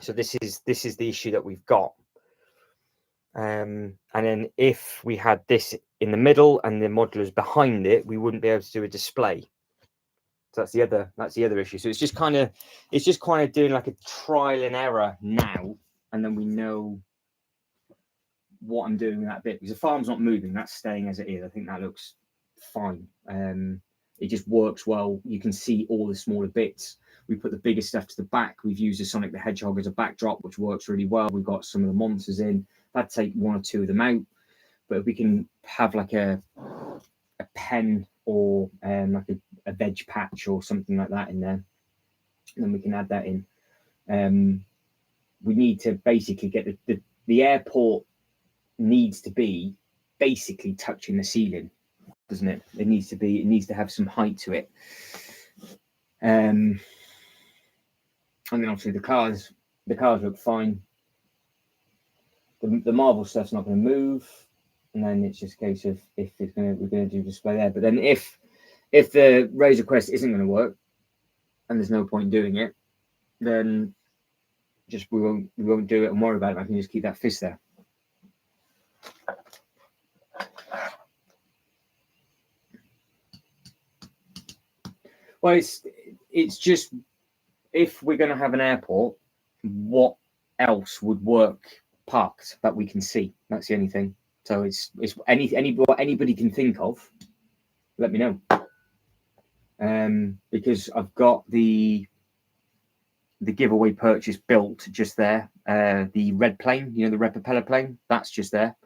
So this is the issue that we've got. And then if we had this in the middle and the modulars behind it, we wouldn't be able to do a display. So that's the other issue. So it's just kind of doing like a trial and error now, and then we know what I'm doing with that bit, because the farm's not moving, that's staying as it is. I think that looks fine. It just works well. You can see all the smaller bits. We put the bigger stuff to the back. We've used the Sonic the Hedgehog as a backdrop, which works really well. We've got some of the monsters in. I'd take 1 or 2 of them out, but if we can have like a pen or like a veg patch or something like that in there, then we can add that in. We need to basically get the airport needs to be basically touching the ceiling, doesn't it? It needs to have some height to it. And then obviously the cars look fine. The Marvel stuff's not going to move, and then it's just a case of if we're going to do display there. But then if the Razor Quest isn't going to work, and there's no point doing it, then just we won't do it and worry about it. I can just keep that fist there. Well, it's just, if we're going to have an airport, what else would work parked that we can see? That's the only thing. So it's what anybody can think of. Let me know, because I've got the giveaway purchase built just there. The red plane, the red propeller plane, that's just there.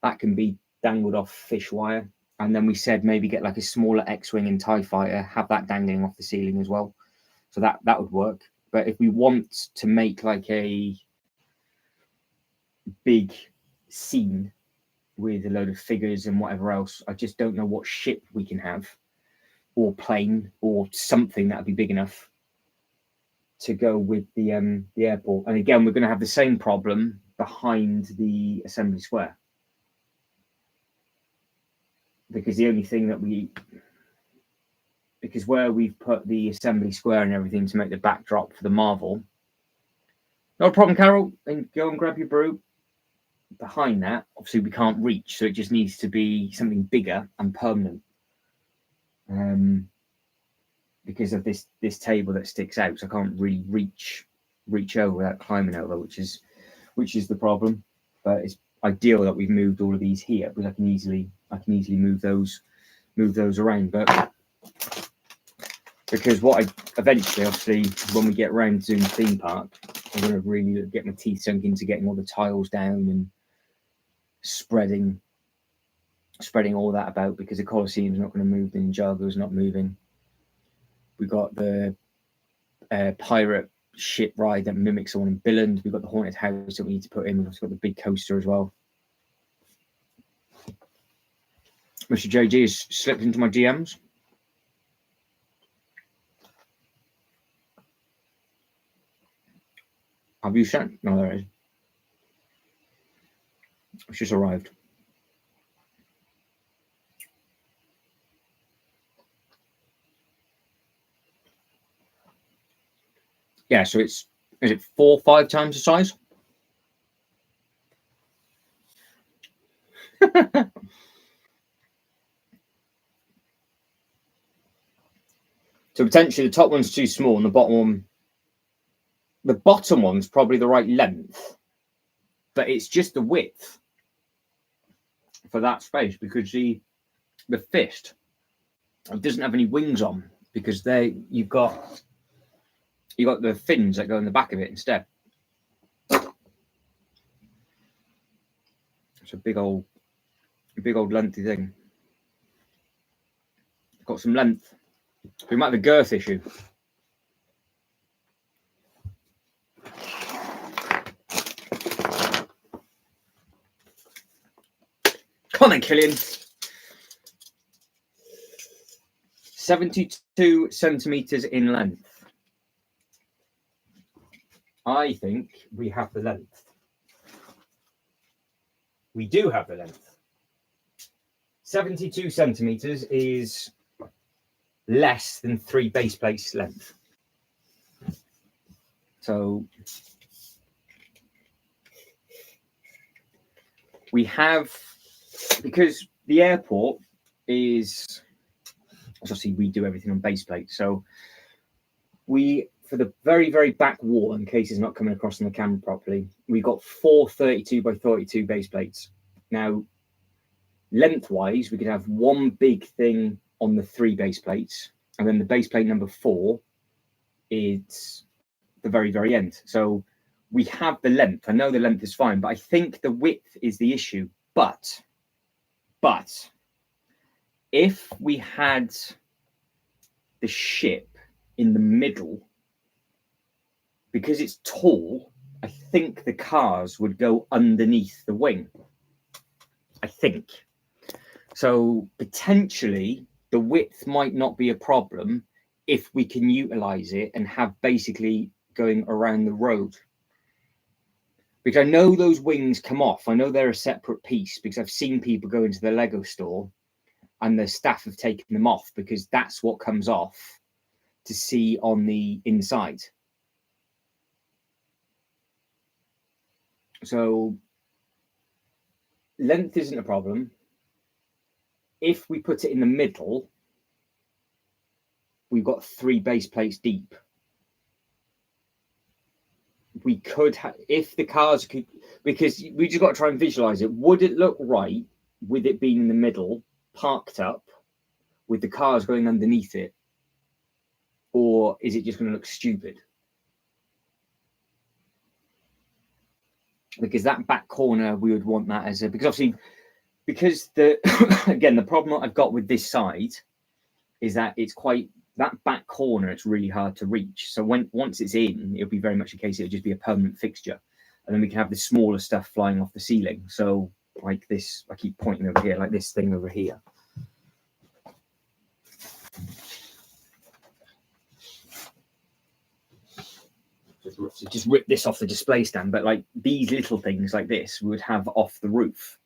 That can be dangled off fish wire. And then we said maybe get like a smaller X-Wing and TIE fighter, have that dangling off the ceiling as well. So that would work. But if we want to make like a big scene with a load of figures and whatever else, I just don't know what ship we can have, or plane, or something that would be big enough to go with the airport. And again, we're going to have the same problem behind the assembly square, because the only thing that because where we've put the assembly square and everything to make the backdrop for the Marvel, not a problem, Carol, and go and grab your brew. Behind that, obviously we can't reach, so it just needs to be something bigger and permanent, because of this table that sticks out, so I can't really reach over without climbing over, which is the problem. But it's ideal that we've moved all of these here, because I can easily move those around. But because what I eventually, obviously, when we get around to doing the theme park, I'm going to really get my teeth sunk into getting all the tiles down and spreading all that about, because the Colosseum's not going to move, the Ninjago's not moving. We've got the pirate ship ride that mimics the one in Billund. We've got the haunted house that we need to put in. We've also got the big coaster as well. Mr. JG has slipped into my DMs. Have you sent? No, there it is. It's just arrived. Yeah, so is it 4 or 5 times the size? So potentially the top one's too small and the bottom one's probably the right length, but it's just the width for that space, because the fist doesn't have any wings on, because you've got the fins that go in the back of it instead. It's a big old lengthy thing. Got some length. We might have a girth issue. Come on, Killian. 72 centimeters in length. I think we have the length. We do have the length. 72 centimeters is less than 3 base plates length. So we have, because the airport is, obviously we do everything on base plate. So for the very, very back wall, in case it's not coming across on the camera properly, we got 4 32 by 32 base plates. Now, lengthwise, we could have one big thing on the 3 base plates, and then the base plate number 4 is the very, very end. So we have the length. I know the length is fine, but I think the width is the issue. But if we had the ship in the middle, because it's tall, I think the cars would go underneath the wing. I think. So potentially the width might not be a problem if we can utilize it and have basically going around the road. Because I know those wings come off. I know they're a separate piece because I've seen people go into the Lego store and the staff have taken them off because that's what comes off to see on the inside. So length isn't a problem. If we put it in the middle, we've got 3 base plates deep. We could have, if the cars could, because we just got to try and visualize it. Would it look right with it being in the middle, parked up, with the cars going underneath it? Or is it just going to look stupid? Because that back corner, we would want that as a, because obviously, because the, again, the problem I've got with this side is that it's quite, that back corner, it's really hard to reach. So once it's in, it'll be very much a case, it'll just be a permanent fixture. And then we can have the smaller stuff flying off the ceiling. So like this, I keep pointing over here, like this thing over here. Just rip this off the display stand, but like these little things like this we would have off the roof.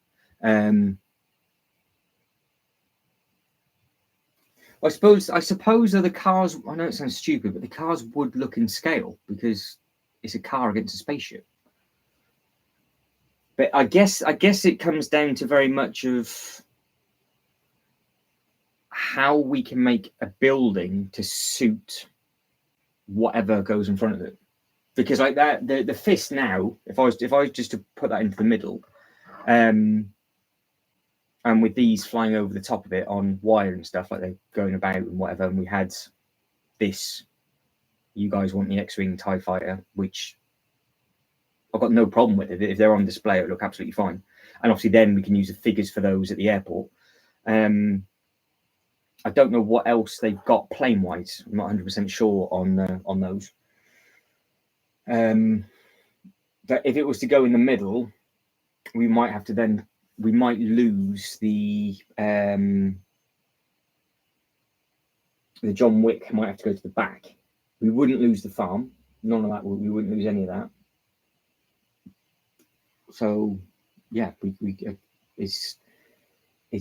I suppose that the cars, I know it sounds stupid, but the cars would look in scale because it's a car against a spaceship. But I guess it comes down to very much of how we can make a building to suit whatever goes in front of it. Because like that, the fist now, if I was just to put that into the middle, and with these flying over the top of it on wire and stuff, like they're going about and whatever, and we had this, you guys want the X-Wing TIE Fighter, which I've got no problem with it. If they're on display, it'll look absolutely fine. And obviously then we can use the figures for those at the airport. I don't know what else they've got plane-wise. I'm not 100% sure on those. But if it was to go in the middle, we might have to then, we might lose the John Wick might have to go to the back. We wouldn't lose the farm. None of that. We wouldn't lose any of that. So yeah, it's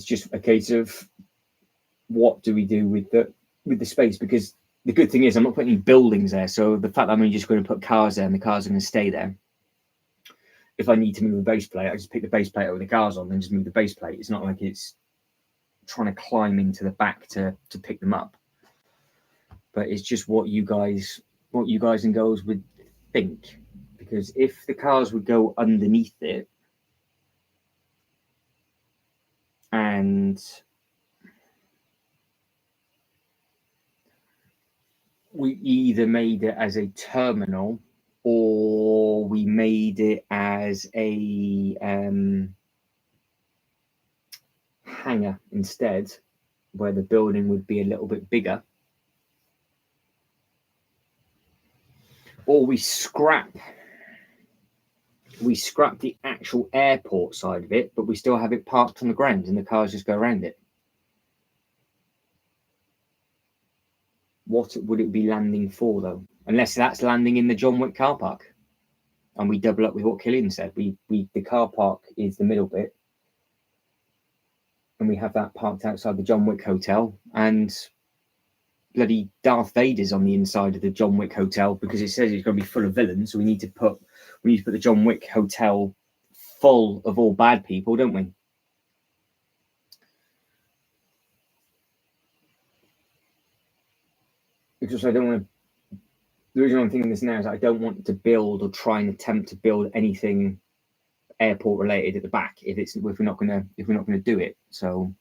just a case of what do we do with the space, because the good thing is I'm not putting any buildings there. So the fact that I'm just going to put cars there and the cars are going to stay there. If I need to move a base plate, I just pick the base plate over the cars on and just move the base plate. It's not like it's trying to climb into the back to pick them up. But it's just what you guys and girls would think. Because if the cars would go underneath it and we either made it as a terminal or we made it as a hangar instead, where the building would be a little bit bigger, or we scrap the actual airport side of it, but we still have it parked on the ground and the cars just go around it. What would it be landing for, though? Unless that's landing in the John Wick car park. And we double up with what Killian said. The car park is the middle bit. And we have that parked outside the John Wick hotel. And bloody Darth Vader's on the inside of the John Wick hotel because it says it's going to be full of villains. So we need to put the John Wick hotel full of all bad people, don't we? Because I don't want to. The reason I'm thinking this now is I don't want to build or try and attempt to build anything airport related at the back if we're not gonna do it. So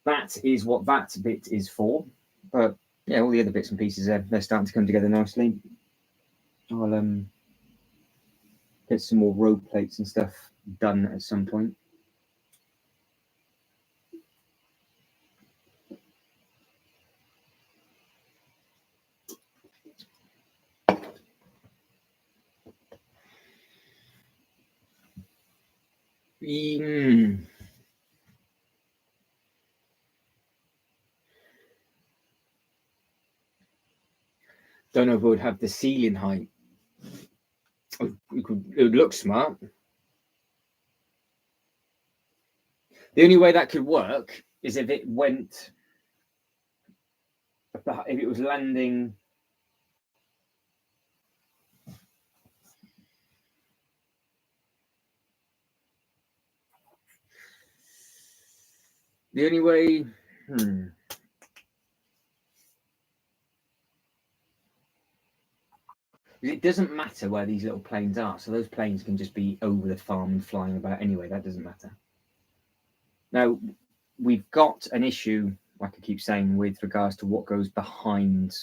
that is what that bit is for. But yeah, all the other bits and pieces they're starting to come together nicely. I'll get some more road plates and stuff done at some point. Don't know if it would have the ceiling height. It would look smart. The only way that could work is if it went, if it was landing. The only way, it doesn't matter where these little planes are. So those planes can just be over the farm and flying about anyway. That doesn't matter. Now, we've got an issue, like I keep saying, with regards to what goes behind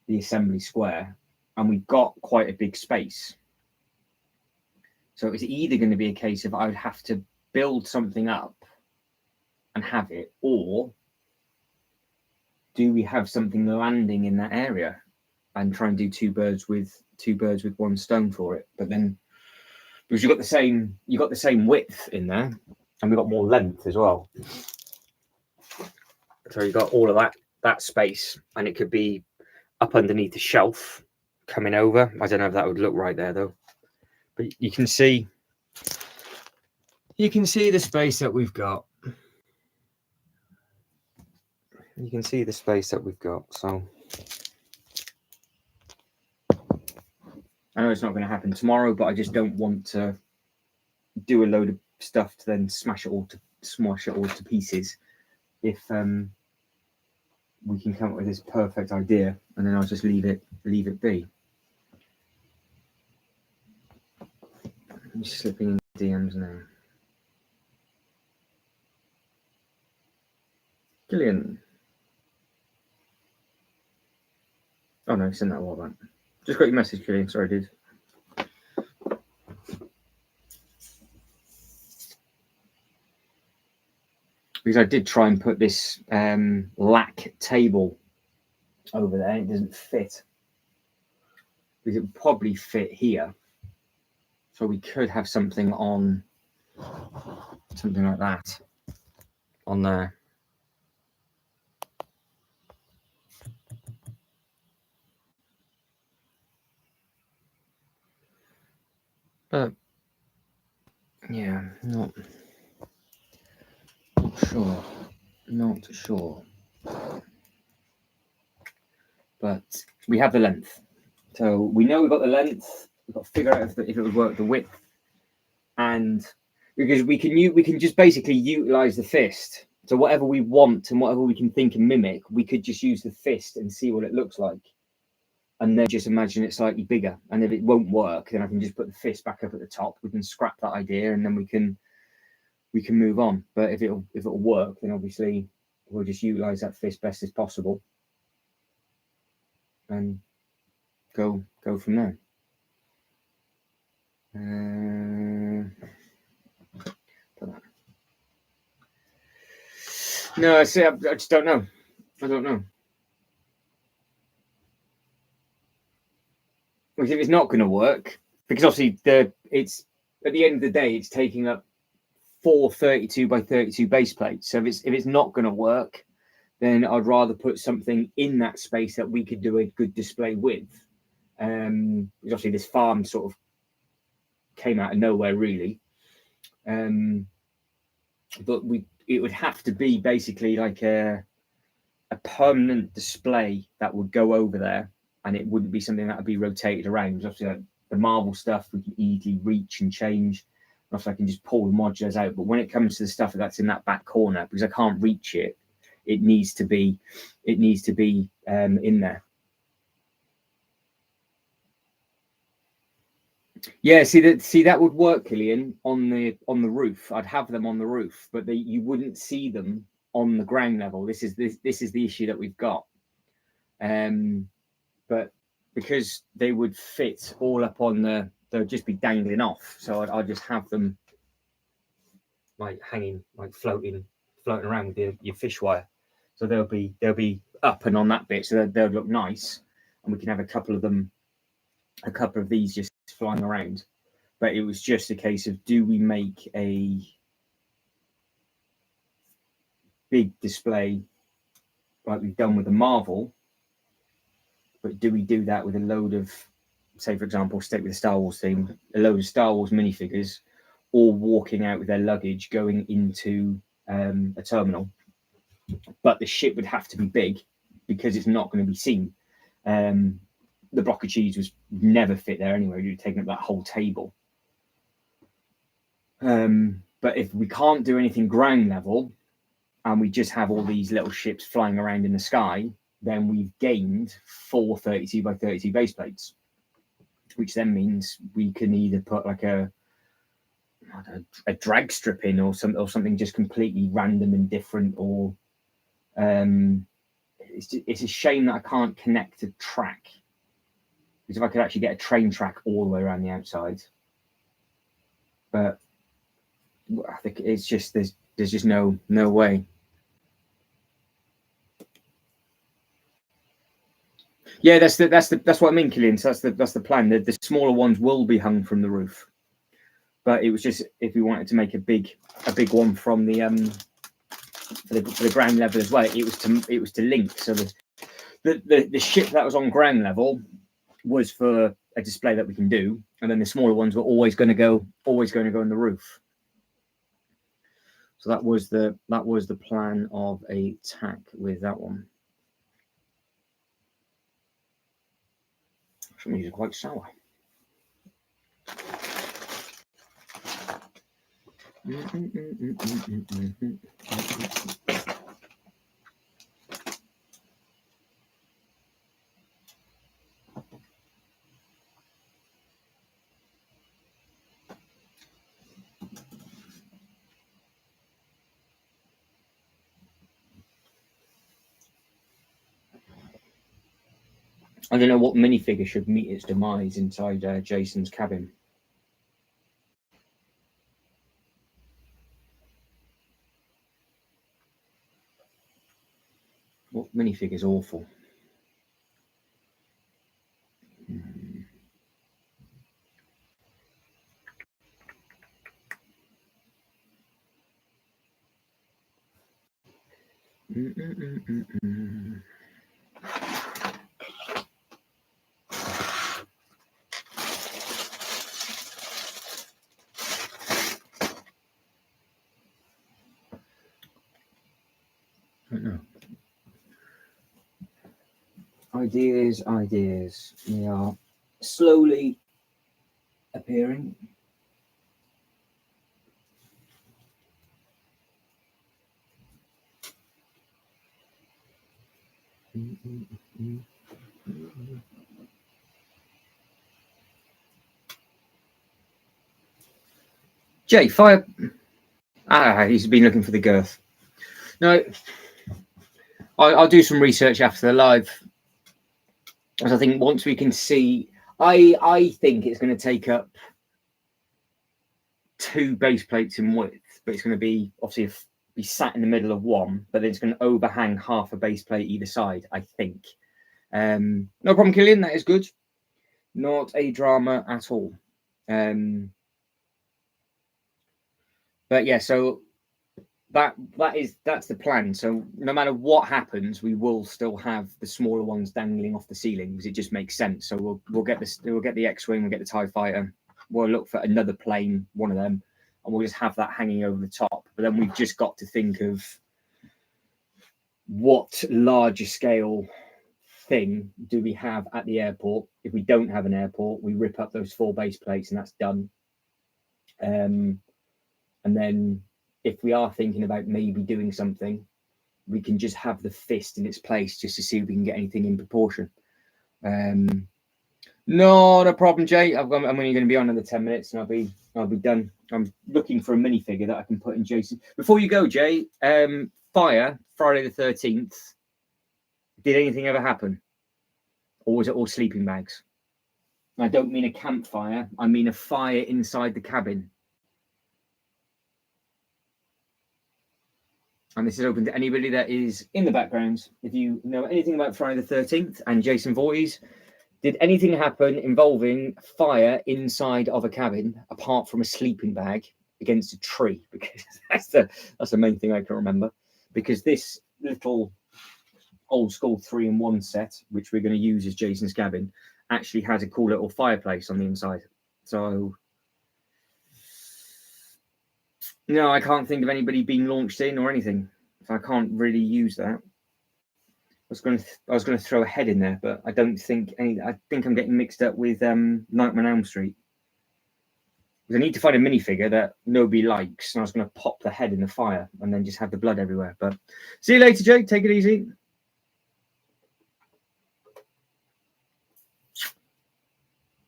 the assembly square. And we've got quite a big space. So it's either going to be a case of I would have to build something up and have it, or do we have something landing in that area and try and do two birds with one stone for it? But then, because you've got the same width in there, and we've got more length as well. So you've got all of that space, and it could be up underneath the shelf coming over. I don't know if that would look right there though, but you can see the space that we've got. You can see the space that we've got. So I know it's not going to happen tomorrow, but I just don't want to do a load of stuff to then smash it all to pieces. If we can come up with this perfect idea, and then I'll just leave it be. I'm just slipping in DMs now. Gillian. Oh no, send that a while back. Just got your message, Gillian. Sorry, dude. Because I did try and put this lac table over there. It doesn't fit. Because it would probably fit here. So we could have something like that on there. But yeah, not sure. But we have the length. So we know we've got the length. We've got to figure out if it would work the width. And because we can just basically utilize the fist. So whatever we want and whatever we can think and mimic, we could just use the fist and see what it looks like. And then just imagine it slightly bigger. And if it won't work, then I can just put the fist back up at the top. We can scrap that idea, and then we can move on. But if it'll work, then obviously we'll just utilize that fist best as possible and go from there. No, see, I just don't know. I don't know. Because if it's not going to work, because obviously it's at the end of the day, it's taking up 4 32 by 32 base plates. So if it's not going to work, then I'd rather put something in that space that we could do a good display with. Because obviously this farm sort of came out of nowhere, really. But it would have to be basically like a permanent display that would go over there. And it wouldn't be something that would be rotated around. Obviously, like the marble stuff we can easily reach and change. Obviously, I can just pull the modulars out. But when it comes to the stuff that's in that back corner, because I can't reach it, it needs to be in there. Yeah, see that would work, Killian, on the roof. I'd have them on the roof, but you wouldn't see them on the ground level. This is the issue that we've got. But because they would fit all up on they'll just be dangling off. So I'd just have them like hanging, like floating around with your fish wire. So they'll be up and on that bit, so they'll look nice, and we can have a couple of these just flying around. But it was just a case of, do we make a big display like we've done with the Marvel, but do we do that with a load of, say for example, stick with the Star Wars theme, a load of Star Wars minifigures all walking out with their luggage going into a terminal, but the ship would have to be big because it's not going to be seen. The block of cheese would never fit there anyway. You'd taken up that whole table. But if we can't do anything ground level and we just have all these little ships flying around in the sky, then we've gained 4 32 by 32 base plates, which then means we can either put like a drag strip in or something just completely random and different, or it's a shame that I can't connect a track, because if I could actually get a train track all the way around the outside, but I think it's just there's just no way. Yeah, that's what I mean, Killian. So that's the plan. The smaller ones will be hung from the roof, but it was just if we wanted to make a big one from the for the ground level as well. It was to link. So the ship that was on ground level was for a display that we can do, and then the smaller ones were always going to go on the roof. So that was the plan of a tack with that one. Some of these are quite sour. I don't know what minifigure should meet its demise inside Jason's cabin. What minifigure is awful? I don't know. Ideas. They are slowly appearing. Jay, fire. He's been looking for the girth. No, I'll do some research after the live, as I think once we can see, I think it's going to take up 2 base plates in width, but it's going to be obviously be sat in the middle of one, but then it's going to overhang half a base plate either side, I think. No problem, Killian. That is good. Not a drama at all. But yeah, so that's the plan. So no matter what happens, we will still have the smaller ones dangling off the ceiling, because it just makes sense. So we'll get the X-wing, we'll get the TIE fighter, we'll look for another plane, one of them, and we'll just have that hanging over the top. But then we've just got to think of what larger scale thing do we have at the airport. If we don't have an airport, we rip up those 4 base plates and that's done. And then if we are thinking about maybe doing something, we can just have the fist in its place just to see if we can get anything in proportion. No, no problem, Jay. I'm only going to be on another 10 minutes, and I'll be done. I'm looking for a minifigure that I can put in Jason. Before you go, Jay, fire Friday the 13th. Did anything ever happen, or was it all sleeping bags? I don't mean a campfire. I mean a fire inside the cabin. And this is open to anybody that is in the background. If you know anything about Friday the 13th and Jason Voorhees, did anything happen involving fire inside of a cabin apart from a sleeping bag against a tree? Because that's the main thing I can remember. Because this little old school 3-in-1 set, which we're going to use as Jason's cabin, actually has a cool little fireplace on the inside. So no, I can't think of anybody being launched in or anything. So I can't really use that. I was going to throw a head in there, but I don't think any. I think I'm getting mixed up with Nightmare on Elm Street. Because I need to find a minifigure that nobody likes, and I was going to pop the head in the fire and then just have the blood everywhere. But see you later, Jake. Take it easy.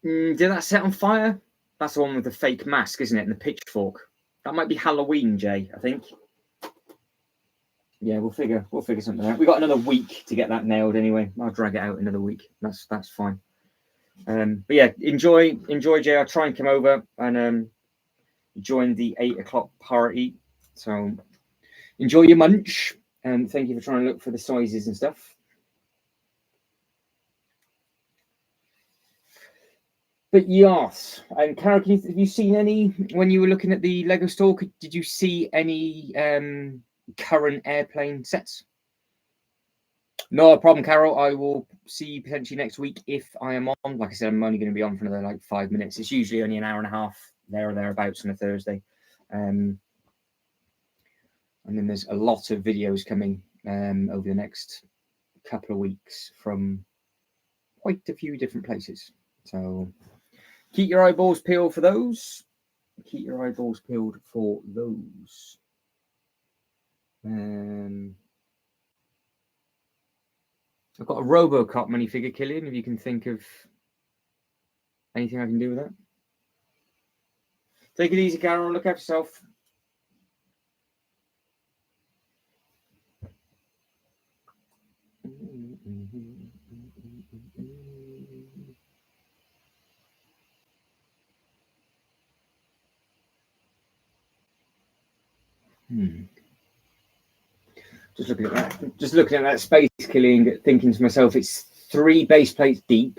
Did that set on fire? That's the one with the fake mask, isn't it? And the pitchfork. That might be Halloween, Jay, I think. Yeah, we'll figure something out. We've got another week to get that nailed anyway. I'll drag it out another week. That's fine. But yeah, enjoy, Jay. I'll try and come over and join the 8 o'clock party. So enjoy your munch, and thank you for trying to look for the sizes and stuff. But yes, and Carol, have you seen any when you were looking at the Lego store? Did you see any current airplane sets? No problem, Carol. I will see you potentially next week if I am on. Like I said, I'm only going to be on for another 5 minutes. It's usually only an hour and a half there or thereabouts on a Thursday. And then there's a lot of videos coming over the next couple of weeks from quite a few different places. So keep your eyeballs peeled for those. Keep your eyeballs peeled for those. I've got a RoboCop minifigure, Killian, if you can think of anything I can do with that. Take it easy, Carol. Look after yourself. Just looking at that space, Killian, thinking to myself, it's 3 base plates deep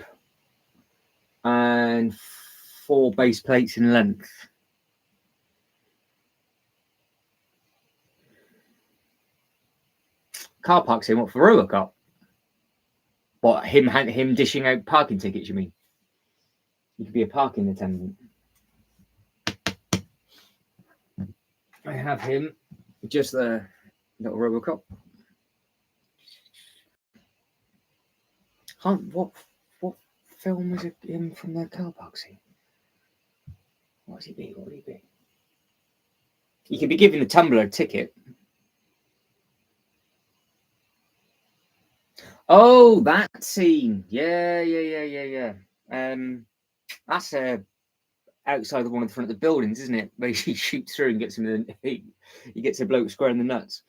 and 4 base plates in length. Car parks in, what, for RoboCop? What, him dishing out parking tickets, you mean? You could be a parking attendant. I have him just there, little RoboCop. What film was it in from the car park scene? What would he be? He could be giving the tumbler a ticket. Oh, that scene. Yeah. That's outside of one of the front of the buildings, isn't it? Where he shoots through and gets him he gets a bloke square in the nuts.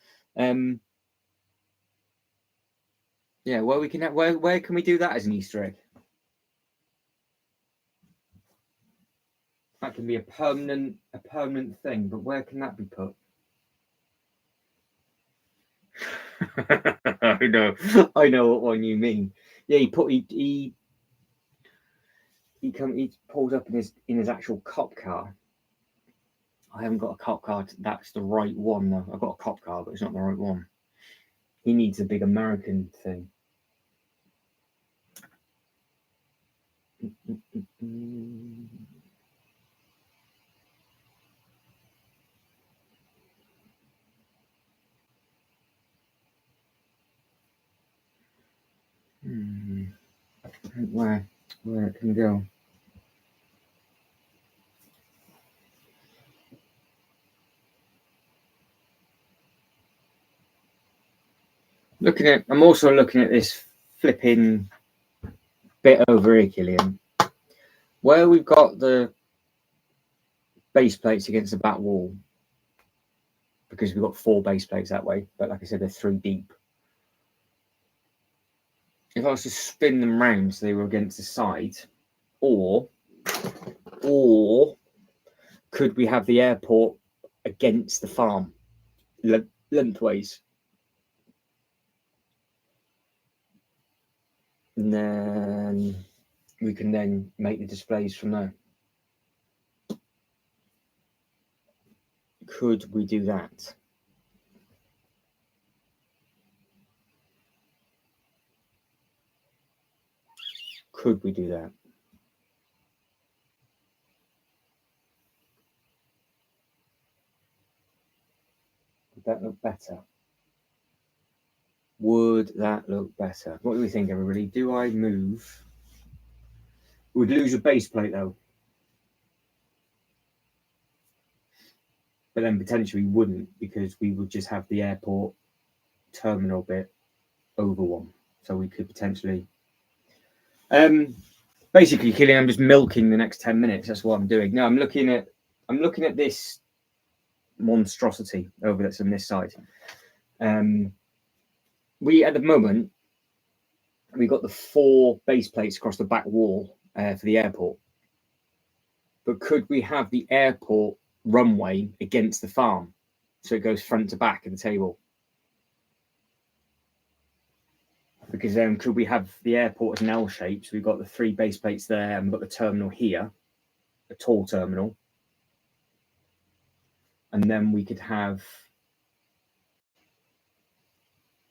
Yeah, where can we do that as an Easter egg? That can be a permanent thing, but where can that be put? I know what one you mean. Yeah, he pulls up in his actual cop car. I haven't got a cop car. That's the right one though. I've got a cop car, but it's not the right one. He needs a big American thing. Where it can go? I'm also looking at this flipping bit over here, Killian. where we've got the base plates against the back wall, because we've got 4 base plates that way, but like I said, they're 3 deep. If I was to spin them round so they were against the side, or could we have the airport against the farm lengthways? And then we can then make the displays from there. Could we do that? Could we do that? Would that look better? Would that look better? What do we think, everybody? Do I move? We'd lose a base plate though. But then potentially we wouldn't, because we would just have the airport terminal bit over one. So we could potentially... basically, Killian, I'm just milking the next 10 minutes. That's what I'm doing. No, I'm looking at this monstrosity over that's on this side. We, at the moment, we got the 4 base plates across the back wall for the airport. But could we have the airport runway against the farm, so it goes front to back of the table? Because then could we have the airport as an L shape? So we've got the 3 base plates there, and we've got the terminal here, a tall terminal. And then we could have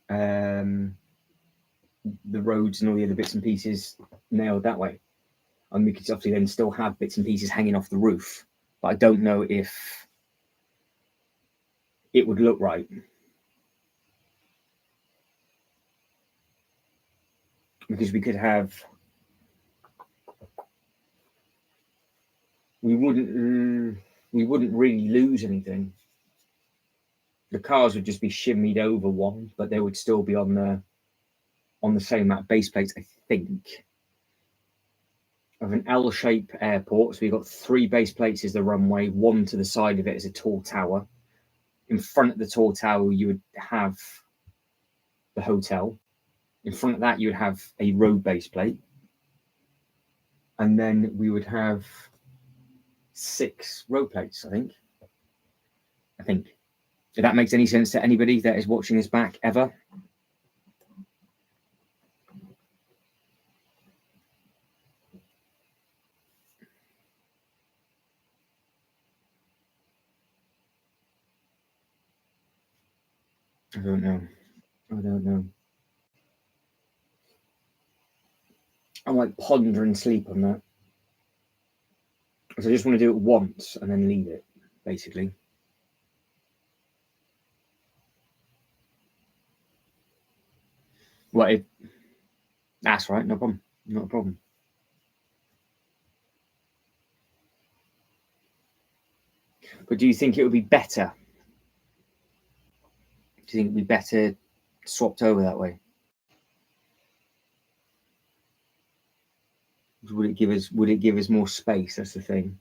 the roads and all the other bits and pieces nailed that way. And we could obviously then still have bits and pieces hanging off the roof. But I don't know if it would look right. Because we could have... We wouldn't really lose anything. The cars would just be shimmied over one, but they would still be on the same amount of base plates, I think. Of an L-shape airport, so we've got 3 base plates as the runway, 1 to the side of it as a tall tower. In front of the tall tower, you would have the hotel. In front of that, you would have a road base plate. And then we would have 6 road plates, I think. If that makes any sense to anybody that is watching this back ever. I don't know. I might ponder and sleep on that. So I just want to do it once and then leave it, basically. Well, that's right, no problem. Not a problem. But do you think it would be better? Do you think it would be better swapped over that way? Would it give us more space? That's the thing.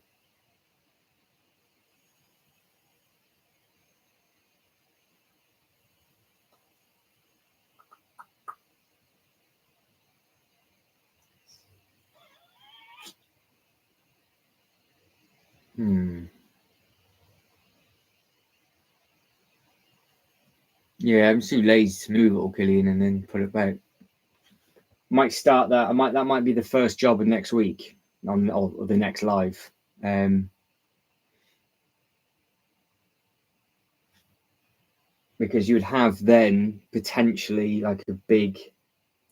Yeah, I'm too lazy to move it all, Killian, and then put it back. Might start that. That might be the first job of next week or the next live. Because you would have then potentially like a big,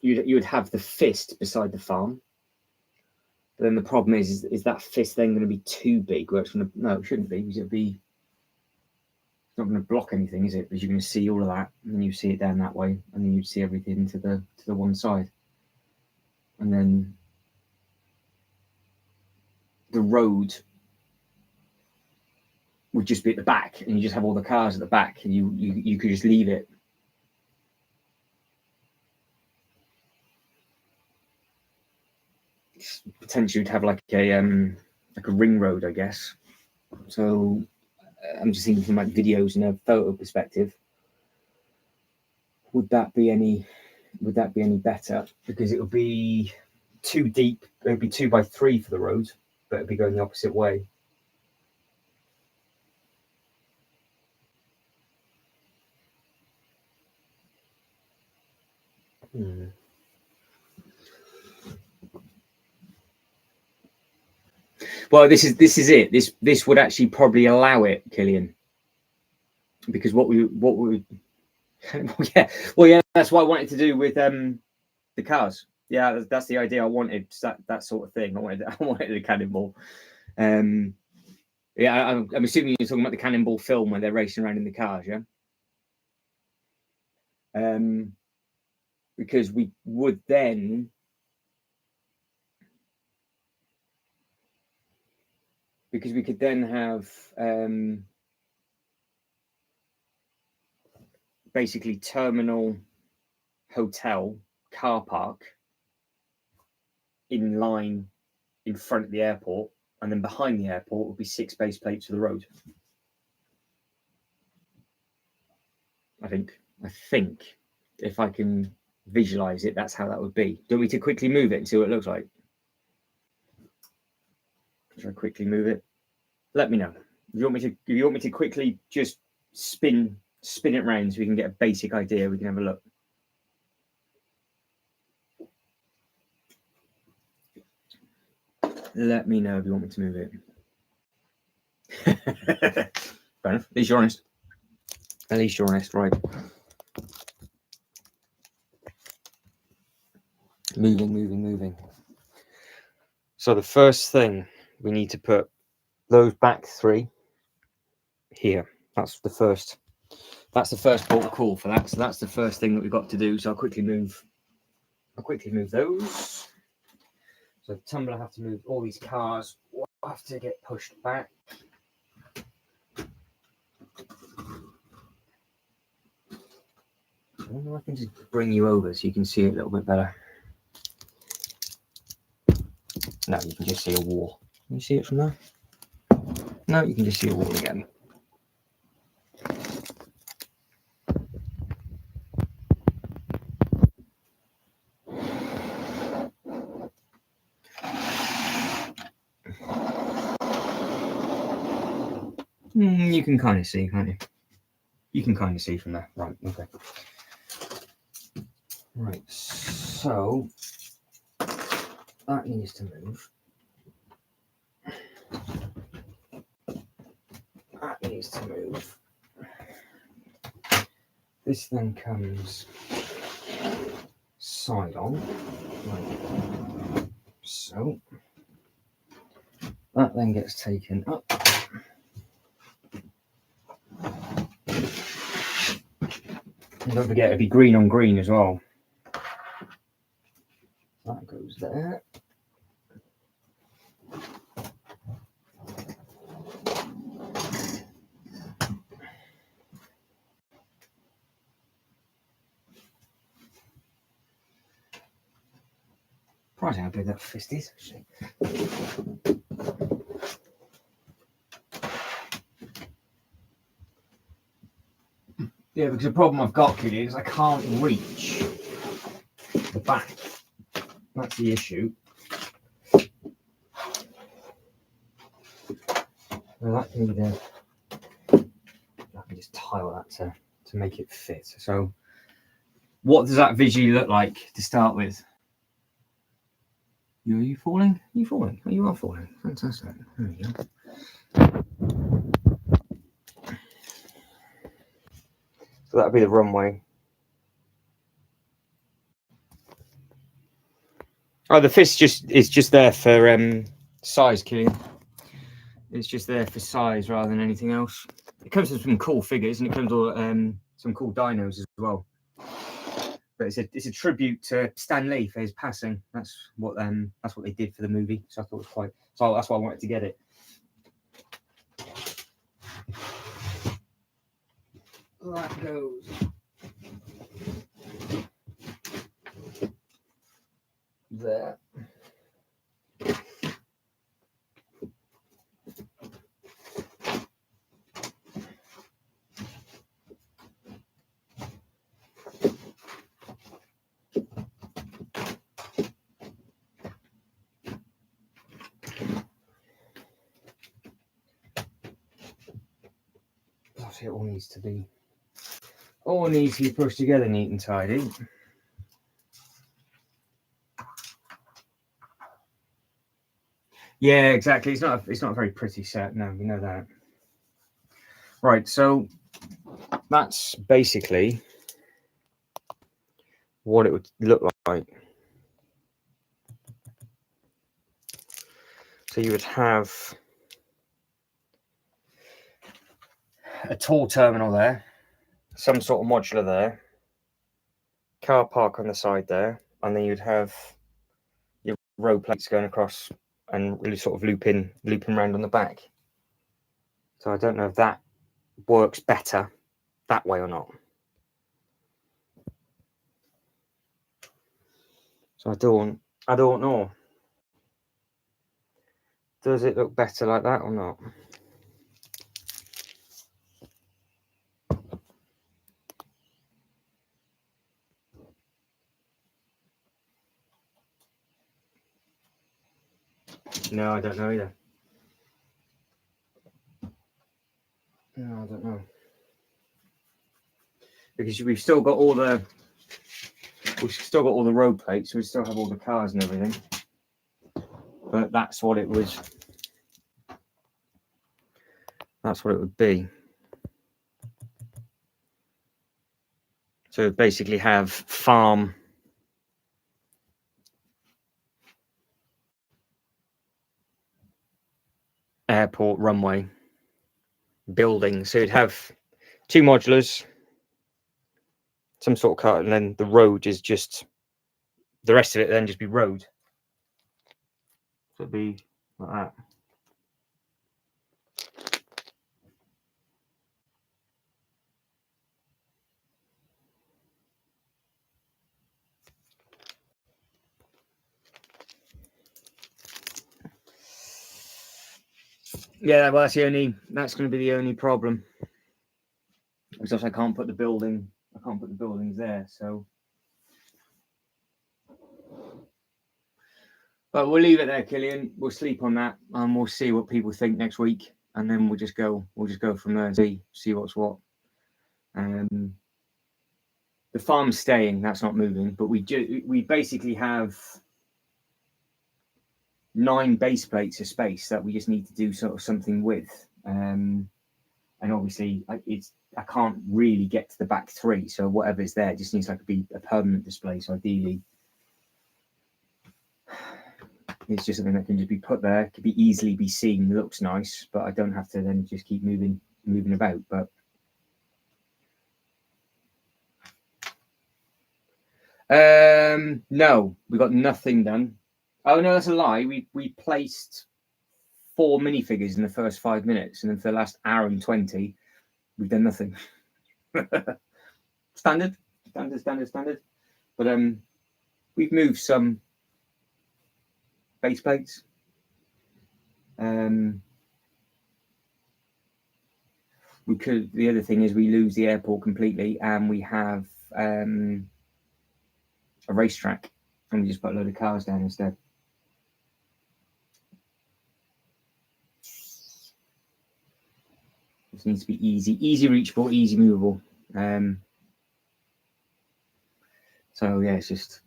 you would have the fist beside the farm. But then the problem is that fist then going to be too big? Where it's going to, no, it shouldn't be, because it'd be, it's not going to block anything, is it? Because you're going to see all of that, and then you see it down that way, and then you'd see everything to the one side, and then the road would just be at the back, and you just have all the cars at the back, and you could just leave it. potentially would have like a ring road, I guess. So I'm just thinking from like videos and a photo perspective. Would that be any better? Because it would be too deep. It would be 2x3 for the road, but it'd be going the opposite way. Well, this is it. This would actually probably allow it, Killian, because what we yeah, that's what I wanted to do with the cars. Yeah, that's the idea. I wanted that sort of thing. I wanted a cannonball. Yeah, I'm assuming you're talking about the cannonball film where they're racing around in the cars, yeah. Because we would then. Because we could then have basically terminal, hotel, car park in line in front of the airport, and then behind the airport would be 6 base plates for the road. I think if I can visualize it, that's how that would be. Do we to quickly move it and see what it looks like? Should I quickly move it? Let me know. If you want me to quickly just spin it around so we can get a basic idea, we can have a look. Let me know if you want me to move it. Fair enough. At least you're honest. Right. Moving. So the first thing, we need to put those back 3 here. That's the first port of call for that. So that's the first thing that we've got to do. So I'll quickly move those. So the tumbler have to move all these cars. Will have to get pushed back. I wonder if I can just bring you over so you can see it a little bit better. No, you can just see a wall. Can you see it from there? No, you can just see a wall again. You can kind of see, can't you? You can kind of see from there. Right, okay. Right, so that needs to move. That needs to move. This then comes side on, like so. That then gets taken up. And don't forget, it'll be green on green as well. That goes there. Surprising how big that fist is, actually. Yeah, because the problem I've got, Kitty, is I can't reach the back. That's the issue. Well, that can either, I can just tile that to make it fit. So what does that visually look like to start with? Are you falling? Are you falling? Oh, you are falling. Fantastic. There we go. So that'll be the runway. Oh, the fist is just there for size, Killian. It's just there for size rather than anything else. It comes with some cool figures and it comes with some cool dinos as well. But it's a tribute to Stan Lee for his passing. That's what they did for the movie. So I thought it was quite. So that's why I wanted to get it. That goes there. Obviously, it all needs to be pushed together neat and tidy. Yeah, exactly. It's not a very pretty set. No, we know that. Right, so that's basically what it would look like. So you would have a tall terminal there, some sort of modular there, car park on the side there, and then you'd have your row plates going across and really sort of looping around on the back. So I don't know if that works better that way or not. So I don't know. Does it look better like that or not? No, I don't know either. No, I don't know. Because we've still got all the road plates, so we still have all the cars and everything. But that's what it would be. So basically have farm, airport, runway, building. So you'd have 2 modulars, some sort of car, and then the road is just the rest of it. Then just be road. So it'd be like that. Yeah, well, that's going to be the only problem. Because I can't put the buildings there. So, but we'll leave it there, Killian. We'll sleep on that, and we'll see what people think next week, and then we'll just go from there and see what's what. The farm's staying; that's not moving. But we basically have 9 base plates of space that we just need to do sort of something with. And obviously, I can't really get to the back 3, so whatever's there just needs to be a permanent display. So ideally, it's just something that can just be put there, could be easily be seen, looks nice, but I don't have to then just keep moving about. But no, we got nothing done. Oh no, that's a lie. We placed 4 minifigures in the first 5 minutes, and then for the last hour and 20, we've done nothing. Standard. But we've moved some base plates. We could. The other thing is we lose the airport completely, and we have a racetrack, and we just put a load of cars down instead. This needs to be easy reachable, easy movable. So yeah, it's just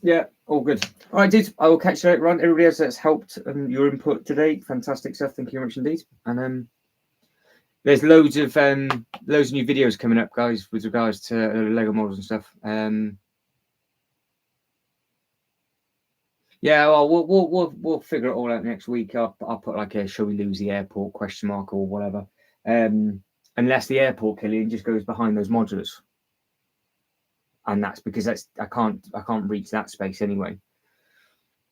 yeah, all good. All right, dude. I will catch you later on. Everybody else that's helped your input today, fantastic stuff. Thank you very much indeed. And there's loads of new videos coming up, guys, with regards to Lego models and stuff. Yeah, well, we'll figure it all out next week. I'll put like a "Shall we lose the airport?" question mark or whatever. Unless the airport, Killian, just goes behind those modulars, and that's because I can't reach that space anyway.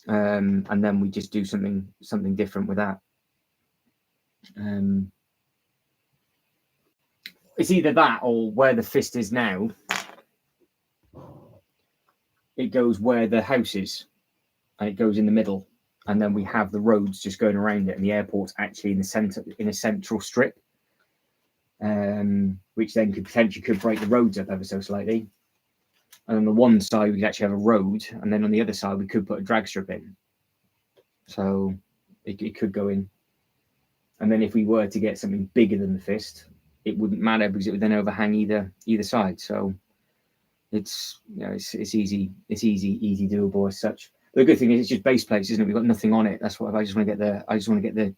And then we just do something different with that. It's either that or where the fist is now. It goes where the house is, and it goes in the middle, and then we have the roads just going around it, and the airport's actually in the center, in a central strip, which then could break the roads up ever so slightly. And on the one side, we could actually have a road, and then on the other side, we could put a drag strip in. So it could go in And then if we were to get something bigger than the fist, it wouldn't matter because it would then overhang either side. So it's it's easy doable as such. The good thing is it's just base plates, isn't it? We've got nothing on it. That's what I just want to get the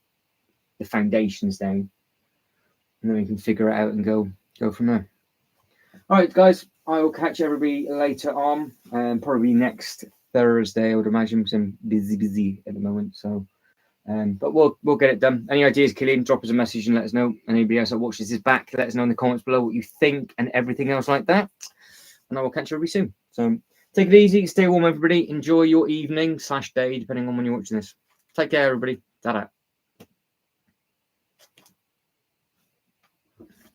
foundations down, and then we can figure it out and go from there. All right, guys, I will catch everybody later on, probably next Thursday, I would imagine, because I'm busy at the moment. So, but we'll get it done. Any ideas, Killian? Drop us a message and let us know. Anybody else that watches this back, let us know in the comments below what you think and everything else like that. And I will catch everybody soon. So take it easy, stay warm, everybody. Enjoy your evening /day, depending on when you're watching this. Take care, everybody. Ta-da.